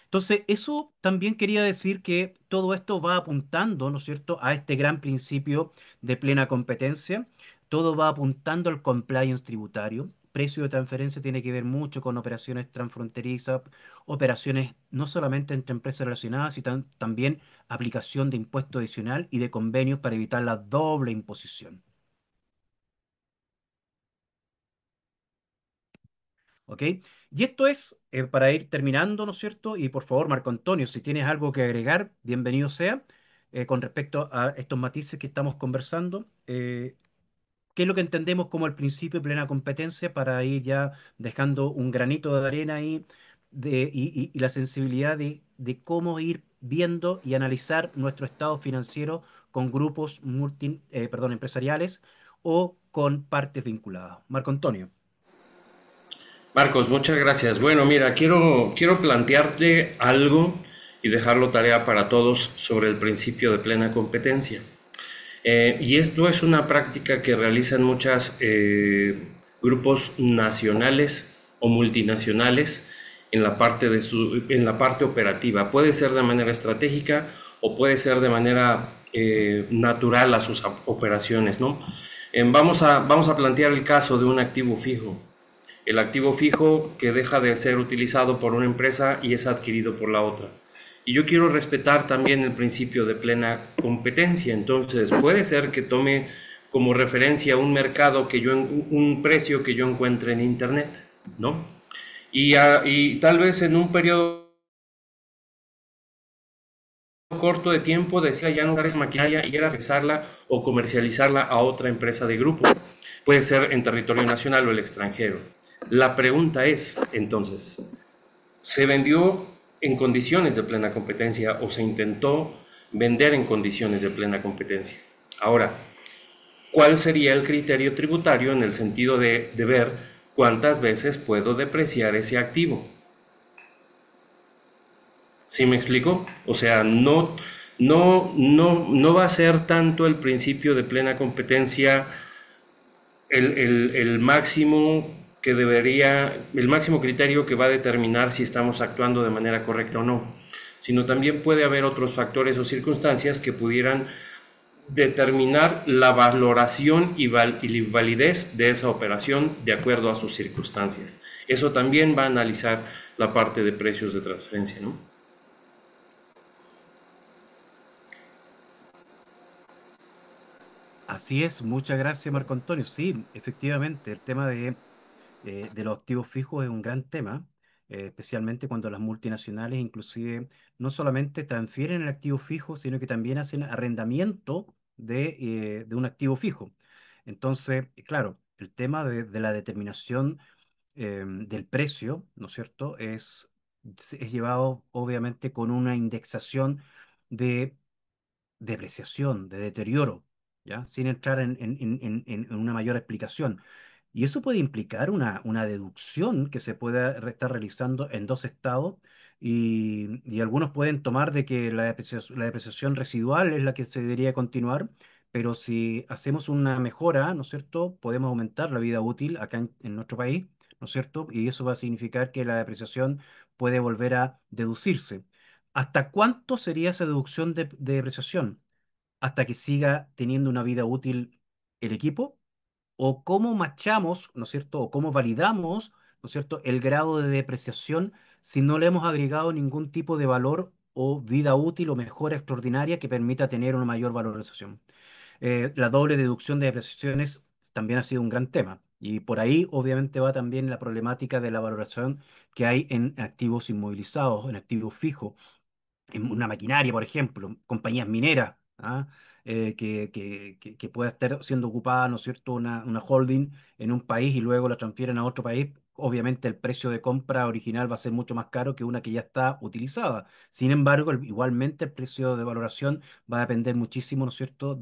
Entonces, eso también quería decir que todo esto va apuntando, ¿no es cierto?, a este gran principio de plena competencia. Todo va apuntando al compliance tributario. Precio de transferencia tiene que ver mucho con operaciones transfronterizas, operaciones no solamente entre empresas relacionadas, sino también aplicación de impuesto adicional y de convenios para evitar la doble imposición. ¿Ok? Y esto es para ir terminando, ¿no es cierto? Y por favor, Marco Antonio, si tienes algo que agregar, bienvenido sea, con respecto a estos matices que estamos conversando. ¿Qué es lo que entendemos como el principio de plena competencia para ir ya dejando un granito de arena ahí y la sensibilidad de cómo ir viendo y analizar nuestro estado financiero con grupos empresariales o con partes vinculadas? Marco Antonio. Marcos, muchas gracias. Bueno, mira, quiero plantearte algo y dejarlo tarea para todos sobre el principio de plena competencia. Y esto es una práctica que realizan muchos grupos nacionales o multinacionales en la parte en la parte operativa. Puede ser de manera estratégica o puede ser de manera natural a sus operaciones, ¿no? Vamos a plantear el caso de un activo fijo. El activo fijo que deja de ser utilizado por una empresa y es adquirido por la otra. Y yo quiero respetar también el principio de plena competencia. Entonces, puede ser que tome como referencia un mercado un precio que yo encuentre en internet, ¿no? Y tal vez en un periodo corto de tiempo decía ya no dar esa maquinaria y era regresarla o comercializarla a otra empresa de grupo. Puede ser en territorio nacional o el extranjero. La pregunta es, entonces, ¿se vendió en condiciones de plena competencia o se intentó vender en condiciones de plena competencia? Ahora, ¿cuál sería el criterio tributario en el sentido de ver cuántas veces puedo depreciar ese activo? ¿Sí me explico? O sea, no va a ser tanto el principio de plena competencia el máximo el máximo criterio que va a determinar si estamos actuando de manera correcta o no, sino también puede haber otros factores o circunstancias que pudieran determinar la valoración y validez de esa operación de acuerdo a sus circunstancias. Eso también va a analizar la parte de precios de transferencia, ¿no? Así es, muchas gracias Marco Antonio. Sí, efectivamente, el tema de los activos fijos es un gran tema, especialmente cuando las multinacionales inclusive no solamente transfieren el activo fijo, sino que también hacen arrendamiento de un activo fijo. Entonces, claro, el tema de la determinación del precio, ¿no es cierto?, es es llevado obviamente con una indexación de depreciación, de deterioro, ¿ya? Sin entrar en una mayor explicación. Y eso puede implicar una deducción que se pueda estar realizando en dos estados y algunos pueden tomar de que la depreciación residual es la que se debería continuar, pero si hacemos una mejora, ¿no es cierto?, podemos aumentar la vida útil acá en nuestro país, ¿no es cierto? Y eso va a significar que la depreciación puede volver a deducirse. ¿Hasta cuánto sería esa deducción de depreciación? ¿Hasta que siga teniendo una vida útil el equipo? ¿O cómo machamos, ¿no es cierto? ¿O cómo validamos, ¿no es cierto?, el grado de depreciación si no le hemos agregado ningún tipo de valor o vida útil o mejora extraordinaria que permita tener una mayor valorización? La doble deducción de depreciaciones también ha sido un gran tema. Y por ahí, obviamente, va también la problemática de la valoración que hay en activos inmovilizados, en activos fijos en una maquinaria, por ejemplo, compañías mineras, ¿ah? Que pueda estar siendo ocupada, ¿no es cierto?, una holding en un país y luego la transfieren a otro país. Obviamente el precio de compra original va a ser mucho más caro que una que ya está utilizada. Sin embargo, igualmente el precio de valoración va a depender muchísimo, ¿no es cierto?,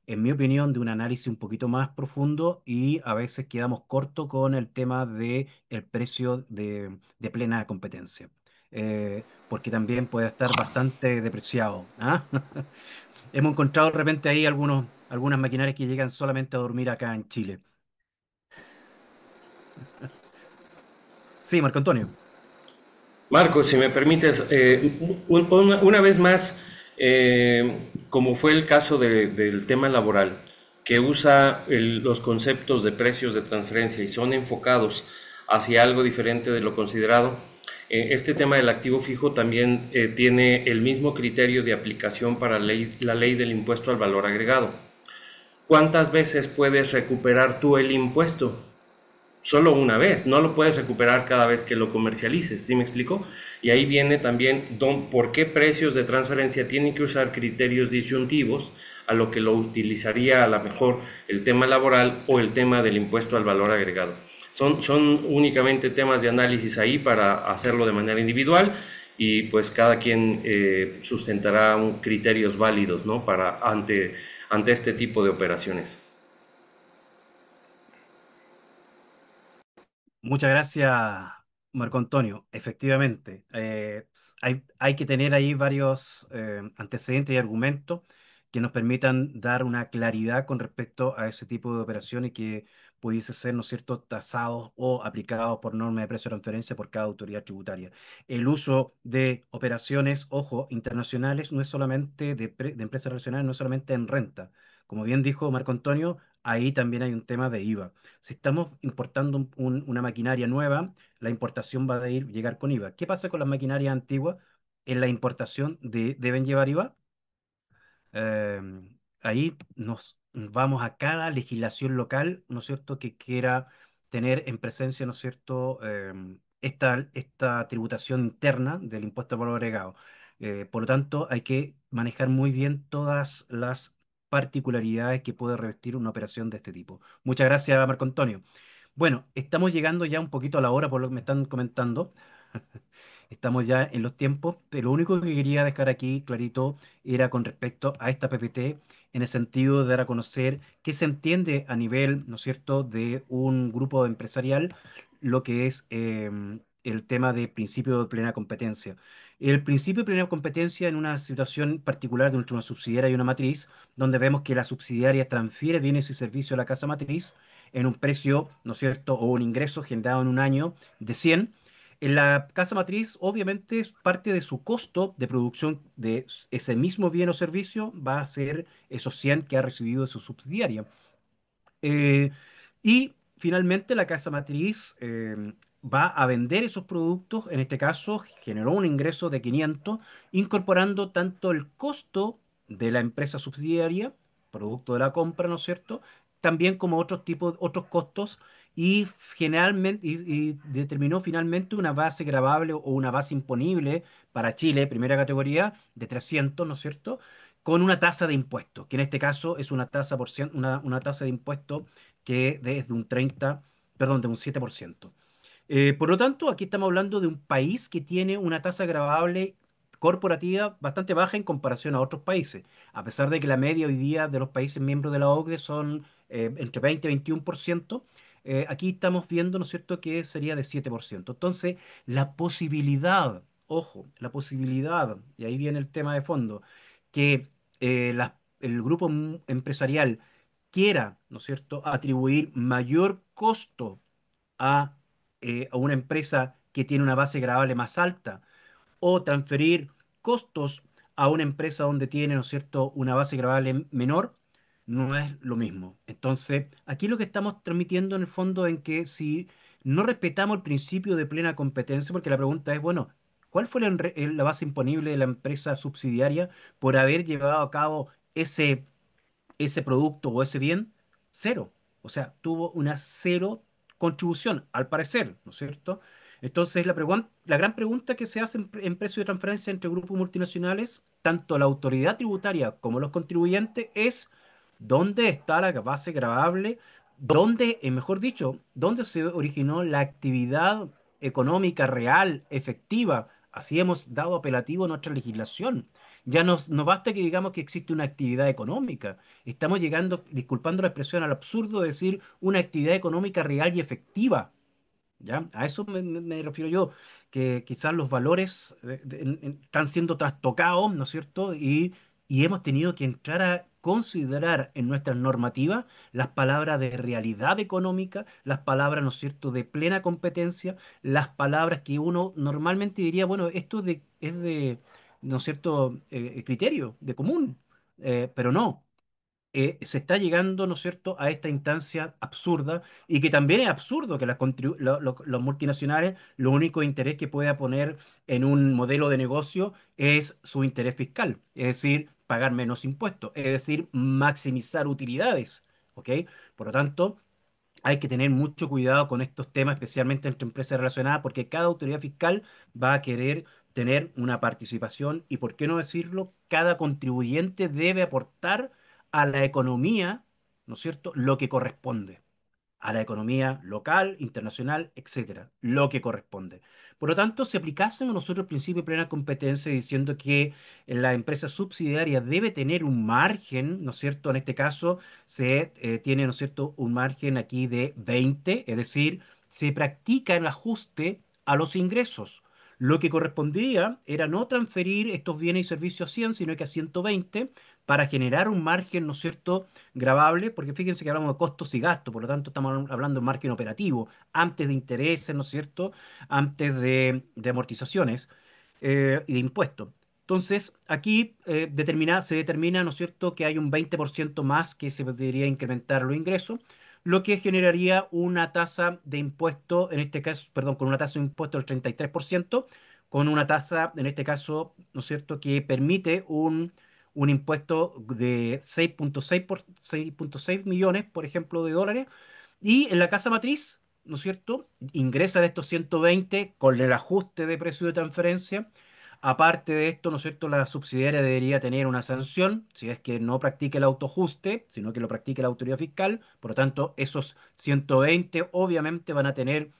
en mi opinión, de un análisis un poquito más profundo y a veces quedamos cortos con el tema de el precio de plena competencia. Porque también puede estar bastante depreciado. ¿Ah? Hemos encontrado de repente ahí algunas maquinarias que llegan solamente a dormir acá en Chile. Sí, Marco Antonio. Marcos, si me permites, una vez más, como fue el caso del tema laboral, que usa los conceptos de precios de transferencia y son enfocados hacia algo diferente de lo considerado, este tema del activo fijo también tiene el mismo criterio de aplicación para la ley del impuesto al valor agregado. ¿Cuántas veces puedes recuperar tú el impuesto? Solo una vez, no lo puedes recuperar cada vez que lo comercialices, ¿sí me explico? Y ahí viene también por qué precios de transferencia tienen que usar criterios disyuntivos a lo que lo utilizaría a lo mejor el tema laboral o el tema del impuesto al valor agregado. Son únicamente temas de análisis ahí para hacerlo de manera individual y pues cada quien sustentará criterios válidos, ¿no? Ante este tipo de operaciones. Muchas gracias, Marco Antonio. Efectivamente, hay que tener ahí varios antecedentes y argumentos que nos permitan dar una claridad con respecto a ese tipo de operaciones que pudiese ser, ¿no es cierto?, tasados o aplicados por norma de precio de transferencia por cada autoridad tributaria. El uso de operaciones, ojo, internacionales no es solamente de empresas relacionadas, no es solamente en renta. Como bien dijo Marco Antonio, ahí también hay un tema de IVA. Si estamos importando una maquinaria nueva, la importación va a llegar con IVA. ¿Qué pasa con las maquinarias antiguas? En la importación deben llevar IVA. Eh, Ahí nos vamos a cada legislación local, ¿no es cierto?, que quiera tener en presencia, ¿no es cierto?, esta tributación interna del impuesto al valor agregado. Por lo tanto, hay que manejar muy bien todas las particularidades que puede revestir una operación de este tipo. Muchas gracias, Marco Antonio. Bueno, estamos llegando ya un poquito a la hora por lo que me están comentando. Estamos ya en los tiempos, pero lo único que quería dejar aquí clarito era con respecto a esta PPT, en el sentido de dar a conocer qué se entiende a nivel, ¿no es cierto?, de un grupo empresarial, lo que es el tema de principio de plena competencia. El principio de plena competencia en una situación particular de una subsidiaria y una matriz, donde vemos que la subsidiaria transfiere bienes y servicios a la casa matriz en un precio, ¿no es cierto?, o un ingreso generado en un año de 100. En la casa matriz, obviamente, es parte de su costo de producción de ese mismo bien o servicio va a ser esos 100 que ha recibido de su subsidiaria. Eh, y finalmente la casa matriz va a vender esos productos, en este caso generó un ingreso de 500, incorporando tanto el costo de la empresa subsidiaria, producto de la compra, ¿no es cierto? También como otros tipos, otros costos y generalmente y determinó finalmente una base gravable o una base imponible para Chile, primera categoría, de 300, ¿no es cierto? Con una tasa de impuesto, que en este caso es una tasa, una tasa de impuesto que es de un 30, perdón, de un 7%. Por lo tanto, aquí estamos hablando de un país que tiene una tasa gravable corporativa bastante baja en comparación a otros países, a pesar de que la media hoy día de los países miembros de la OCDE son entre 20 y 21%. Aquí estamos viendo, ¿no es cierto?, que sería de 7%. Entonces, la posibilidad, ojo, la posibilidad, y ahí viene el tema de fondo, que el grupo empresarial quiera, ¿no es cierto?, atribuir mayor costo a, a una empresa que tiene una base gravable más alta o transferir costos a una empresa donde tiene, ¿no es cierto?, una base gravable menor, no es lo mismo. Entonces, aquí lo que estamos transmitiendo en el fondo en que si no respetamos el principio de plena competencia, porque la pregunta es, bueno, ¿cuál fue la base imponible de la empresa subsidiaria por haber llevado a cabo ese producto o ese bien? Cero. O sea, tuvo una cero contribución, al parecer, ¿no es cierto? Entonces, la gran pregunta que se hace en precio de transferencia entre grupos multinacionales, tanto la autoridad tributaria como los contribuyentes, es dónde está la base gravable, dónde, mejor dicho, dónde se originó la actividad económica real, efectiva. Así hemos dado apelativo a nuestra legislación. Ya no basta que digamos que existe una actividad económica. Estamos llegando, disculpando la expresión, al absurdo de decir una actividad económica real y efectiva. ¿Ya? A eso me refiero yo, que quizás los valores están siendo trastocados, ¿no es cierto? Y hemos tenido que entrar a considerar en nuestras normativas las palabras de realidad económica, las palabras, ¿no es cierto?, de plena competencia, las palabras que uno normalmente diría, bueno, esto ¿no es cierto?, criterio, de común. Pero no, se está llegando, ¿no es cierto?, a esta instancia absurda y que también es absurdo que los multinacionales lo único interés que pueda poner en un modelo de negocio es su interés fiscal, es decir, pagar menos impuestos, es decir, maximizar utilidades, ¿ok? Por lo tanto, hay que tener mucho cuidado con estos temas, especialmente entre empresas relacionadas, porque cada autoridad fiscal va a querer tener una participación y, por qué no decirlo, cada contribuyente debe aportar a la economía, ¿no es cierto?, lo que corresponde a la economía local, internacional, etcétera, lo que corresponde. Por lo tanto, si aplicásemos nosotros el principio de plena competencia diciendo que la empresa subsidiaria debe tener un margen, ¿no es cierto? En este caso se tiene, ¿no es cierto?, un margen aquí de 20, es decir, se practica el ajuste a los ingresos. Lo que correspondía era no transferir estos bienes y servicios a 100, sino que a 120 para generar un margen, ¿no es cierto?, gravable, porque fíjense que hablamos de costos y gastos, por lo tanto estamos hablando de margen operativo, antes de intereses, ¿no es cierto?, antes de amortizaciones y de impuestos. Entonces, aquí se determina, ¿no es cierto?, que hay un 20% más que se debería incrementar los ingresos, lo que generaría una tasa de impuesto, en este caso, perdón, con una tasa de impuesto del 33%, con una tasa, en este caso, ¿no es cierto?, que permite un impuesto de 6.6 millones, por ejemplo, de dólares, y en la casa matriz, ¿no es cierto?, ingresan estos 120 con el ajuste de precio de transferencia. Aparte de esto, ¿no es cierto?, la subsidiaria debería tener una sanción si es que no practique el autoajuste, sino que lo practique la autoridad fiscal. Por lo tanto, esos 120 obviamente van a tener,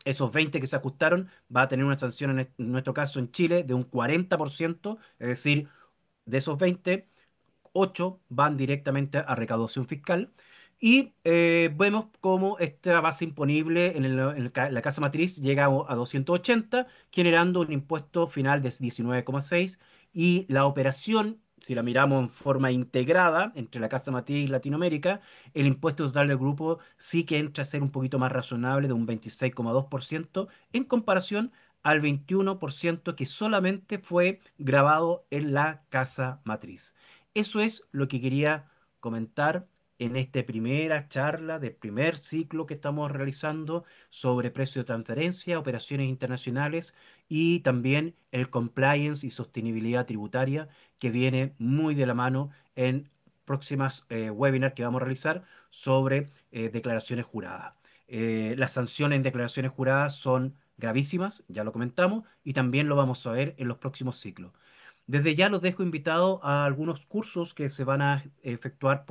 esos 20 que se ajustaron, va a tener una sanción en nuestro caso en Chile de un 40%, es decir, de esos 20, 8 van directamente a recaudación fiscal. Y vemos cómo esta base imponible la casa matriz llega a 280, generando un impuesto final de 19,6. Y la operación, si la miramos en forma integrada entre la casa matriz y Latinoamérica, el impuesto total del grupo sí que entra a ser un poquito más razonable, de un 26,2% en comparación al 21% que solamente fue grabado en la casa matriz. Eso es lo que quería comentar en esta primera charla del primer ciclo que estamos realizando sobre precio de transferencia, operaciones internacionales y también el compliance y sostenibilidad tributaria que viene muy de la mano en próximas webinars que vamos a realizar sobre declaraciones juradas. Las sanciones en declaraciones juradas son gravísimas, ya lo comentamos, y también lo vamos a ver en los próximos ciclos. Desde ya los dejo invitados a algunos cursos que se van a efectuar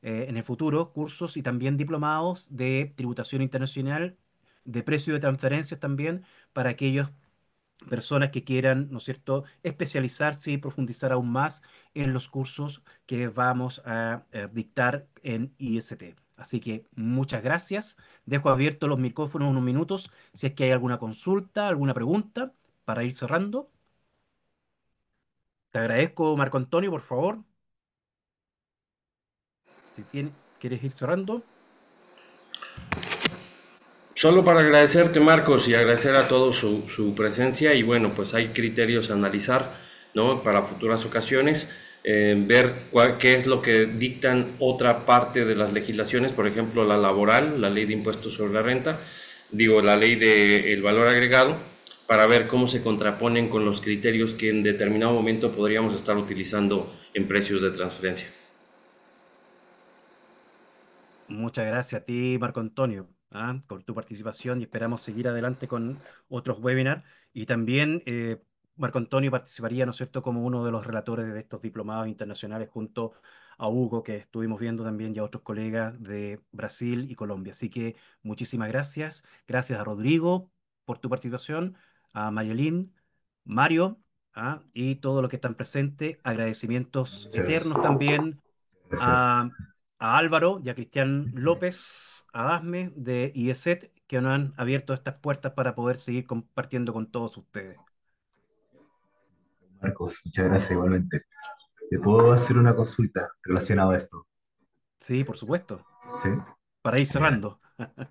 en el futuro, cursos y también diplomados de tributación internacional de precio de transferencias también para aquellos personas que quieran, ¿no es cierto?, especializarse y profundizar aún más en los cursos que vamos a dictar en IST. Así que muchas gracias. Dejo abiertos los micrófonos unos minutos si es que hay alguna consulta, alguna pregunta para ir cerrando. Te agradezco, Marco Antonio, por favor. Si quieres ir cerrando. Solo para agradecerte, Marcos, y agradecer a todos su presencia. Y bueno, pues hay criterios a analizar, ¿no? Para futuras ocasiones, ver qué es lo que dictan otra parte de las legislaciones, por ejemplo, la laboral, la ley de impuestos sobre la renta, digo, la ley del valor agregado, para ver cómo se contraponen con los criterios que en determinado momento podríamos estar utilizando en precios de transferencia. Muchas gracias a ti, Marco Antonio, por tu participación y esperamos seguir adelante con otros webinars. Y también Marco Antonio participaría, ¿no es cierto?, como uno de los relatores de estos diplomados internacionales junto a Hugo, que estuvimos viendo también, y a otros colegas de Brasil y Colombia. Así que muchísimas gracias. Gracias a Rodrigo por tu participación, a Mayelín, Mario, y todos los que están presentes. Agradecimientos Muchas eternos también gracias. a, a Álvaro y a Cristian López Adasme de IESET, que nos han abierto estas puertas para poder seguir compartiendo con todos ustedes. Marcos, muchas gracias igualmente. ¿Te puedo hacer una consulta relacionada a esto? Sí, por supuesto, ¿Sí? para ir Ya. cerrando.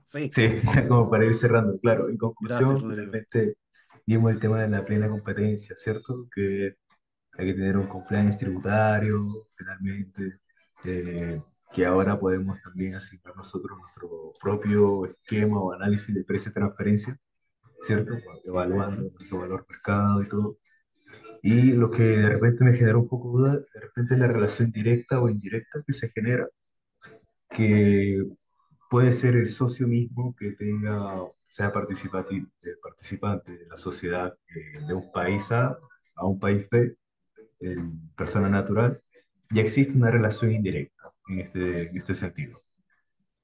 Sí, Sí, como para ir cerrando, claro. En gracias, conclusión, Rodrigo. finalmente vimos el tema de la plena competencia, ¿cierto? Que hay que tener un compliance tributario, finalmente, que ahora podemos también asignar nosotros nuestro propio esquema o análisis de precio de transferencia, ¿cierto? Ujú. Evaluando nuestro valor mercado y todo. Y lo que de repente me genera un poco duda, de repente es la relación directa o indirecta que se genera, que puede ser el socio mismo que tenga, sea participante de la sociedad de un país A un país B, en persona natural, ya existe una relación indirecta en este sentido,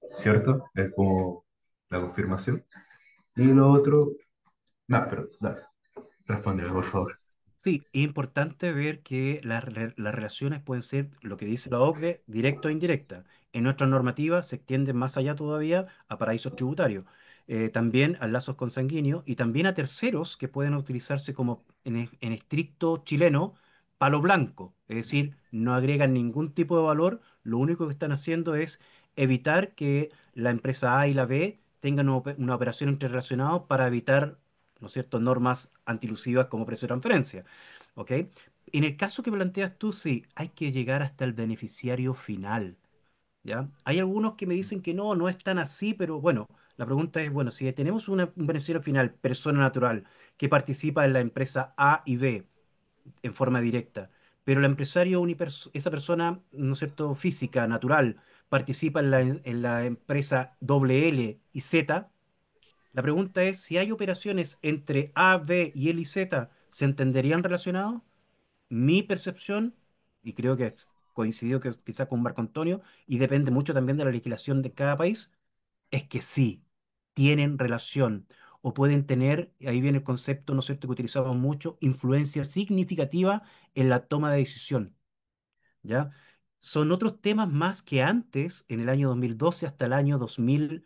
¿cierto? Es como la confirmación. Y lo otro, no, pero dale, respóndeme, por favor. Sí, es importante ver que las relaciones pueden ser, lo que dice la OCDE, directa o indirecta. En nuestra normativa se extiende más allá todavía a paraísos tributarios, también a lazos consanguíneos y también a terceros que pueden utilizarse como en estricto chileno, palo blanco. Es decir, no agregan ningún tipo de valor, lo único que están haciendo es evitar que la empresa A y la B tengan una operación interrelacionada para evitar, ¿no es cierto?, normas antilusivas como precio de transferencia. ¿Ok? En el caso que planteas tú, sí, hay que llegar hasta el beneficiario final, ¿ya? Hay algunos que me dicen que no, no es tan así, pero bueno, la pregunta es, bueno, si tenemos un beneficiario final, persona natural, que participa en la empresa A y B en forma directa, pero el empresario, esa persona, ¿no es cierto?, física, natural, participa en la empresa doble L y Z, la pregunta es, si hay operaciones entre A, B y L y Z, ¿se entenderían relacionados? Mi percepción, y creo que coincidió que quizás con Marco Antonio, y depende mucho también de la legislación de cada país, es que sí, tienen relación o pueden tener, ahí viene el concepto, ¿no es cierto?, que utilizamos mucho, influencia significativa en la toma de decisión, ¿ya? Son otros temas más que antes, en el año 2012 hasta el año 2000.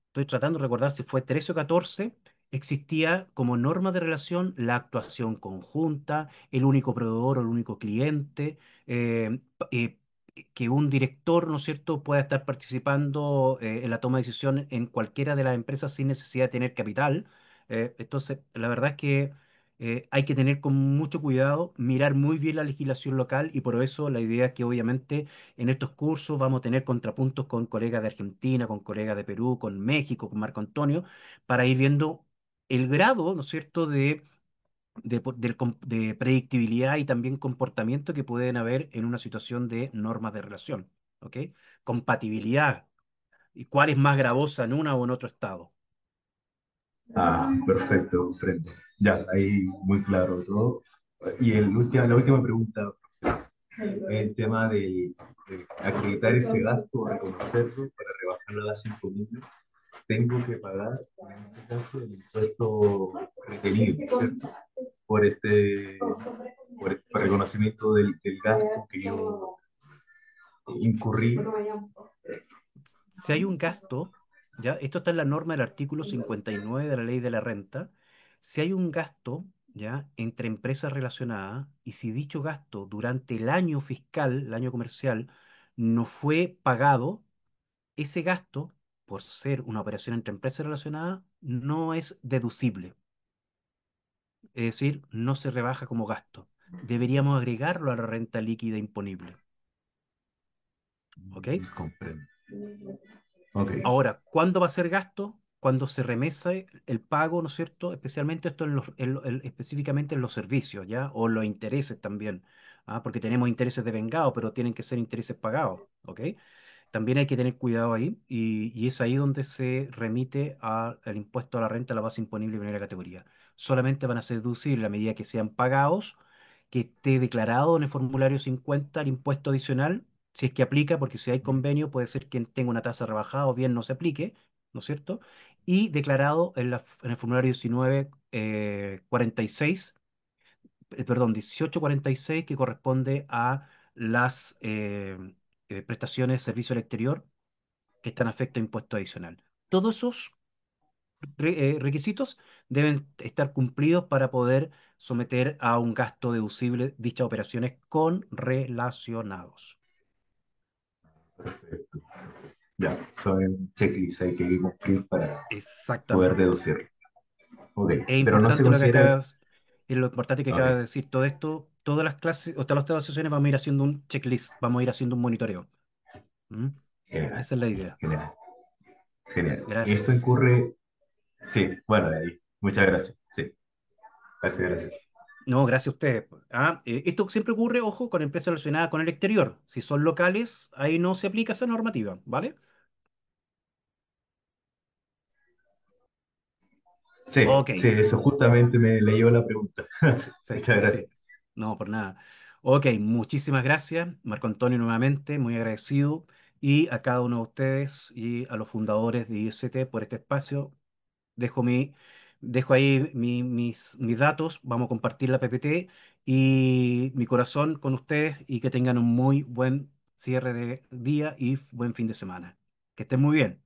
Estoy tratando de recordar si fue 13 o 14, existía como norma de relación la actuación conjunta, el único proveedor o el único cliente, que un director, ¿no es cierto?, pueda estar participando en la toma de decisión en cualquiera de las empresas sin necesidad de tener capital. Entonces, la verdad es que hay que tener con mucho cuidado, mirar muy bien la legislación local y por eso la idea es que obviamente en estos cursos vamos a tener contrapuntos con colegas de Argentina, con colegas de Perú, con México, con Marco Antonio, para ir viendo el grado, ¿no es cierto?, de predictibilidad y también comportamiento que pueden haber en una situación de normas de relación, ¿ok? Compatibilidad y cuál es más gravosa en una o en otro estado. Ah, perfecto, comprendo. Ya, ahí muy claro todo. Y la última pregunta, el tema de acreditar ese gasto o reconocerlo para rebajar la base imponible. ¿Tengo que pagar este caso, el impuesto requerido, ¿cierto? Por por el reconocimiento del gasto que yo incurrí. Si hay un gasto, ¿ya? Esto está en la norma del artículo 59 de la ley de la renta. Si hay un gasto, ¿ya? Entre empresas relacionadas, y si dicho gasto durante el año fiscal, el año comercial, no fue pagado, ese gasto, por ser una operación entre empresas relacionadas, no es deducible. Es decir, no se rebaja como gasto. Deberíamos agregarlo a la renta líquida imponible. ¿Ok? Comprendo. Ok. Ahora, ¿cuándo va a ser gasto? Cuando se remese el pago, ¿no es cierto? Especialmente esto específicamente en los servicios, ¿ya? O los intereses también, ¿ah? Porque tenemos intereses devengados, pero tienen que ser intereses pagados, ¿ok? También hay que tener cuidado ahí y es ahí donde se remite al impuesto a la renta, a la base imponible de primera categoría. Solamente van a ser deducibles a medida que sean pagados, que esté declarado en el formulario 50 el impuesto adicional, si es que aplica, porque si hay convenio puede ser que tenga una tasa rebajada o bien no se aplique, ¿no es cierto? Y declarado en el formulario 19, 46, perdón, 1846 que corresponde a las prestaciones de servicio al exterior que están afecto a impuesto adicional. Todos esos requisitos deben estar cumplidos para poder someter a un gasto deducible dichas operaciones con relacionados. Perfecto. Ya, son checklists, hay que cumplir para poder Exactamente. deducirlo. Ok, Es pero no se importante lo que considera. acabas, es lo importante que acabas de Ok, decir. Todo esto, todas las clases, o todas las sesiones vamos a ir haciendo un checklist, vamos a ir haciendo un monitoreo. ¿Mm? genial, Esa es la idea. genial, genial. Esto Gracias. incurre. Sí, bueno, ahí. Muchas gracias. Sí, gracias, gracias. No, gracias a ustedes. Ah, esto siempre ocurre, ojo, con empresas relacionadas con el exterior. Si son locales, ahí no se aplica esa normativa, ¿vale? Sí, Ok, sí, eso justamente me leyó la pregunta. sí, Muchas gracias. sí. No, por nada. Ok, muchísimas gracias, Marco Antonio, nuevamente, muy agradecido. Y a cada uno de ustedes y a los fundadores de IST por este espacio. Dejo dejo ahí mis datos, vamos a compartir la PPT y mi corazón con ustedes y que tengan un muy buen cierre de día y buen fin de semana. Que estén muy bien.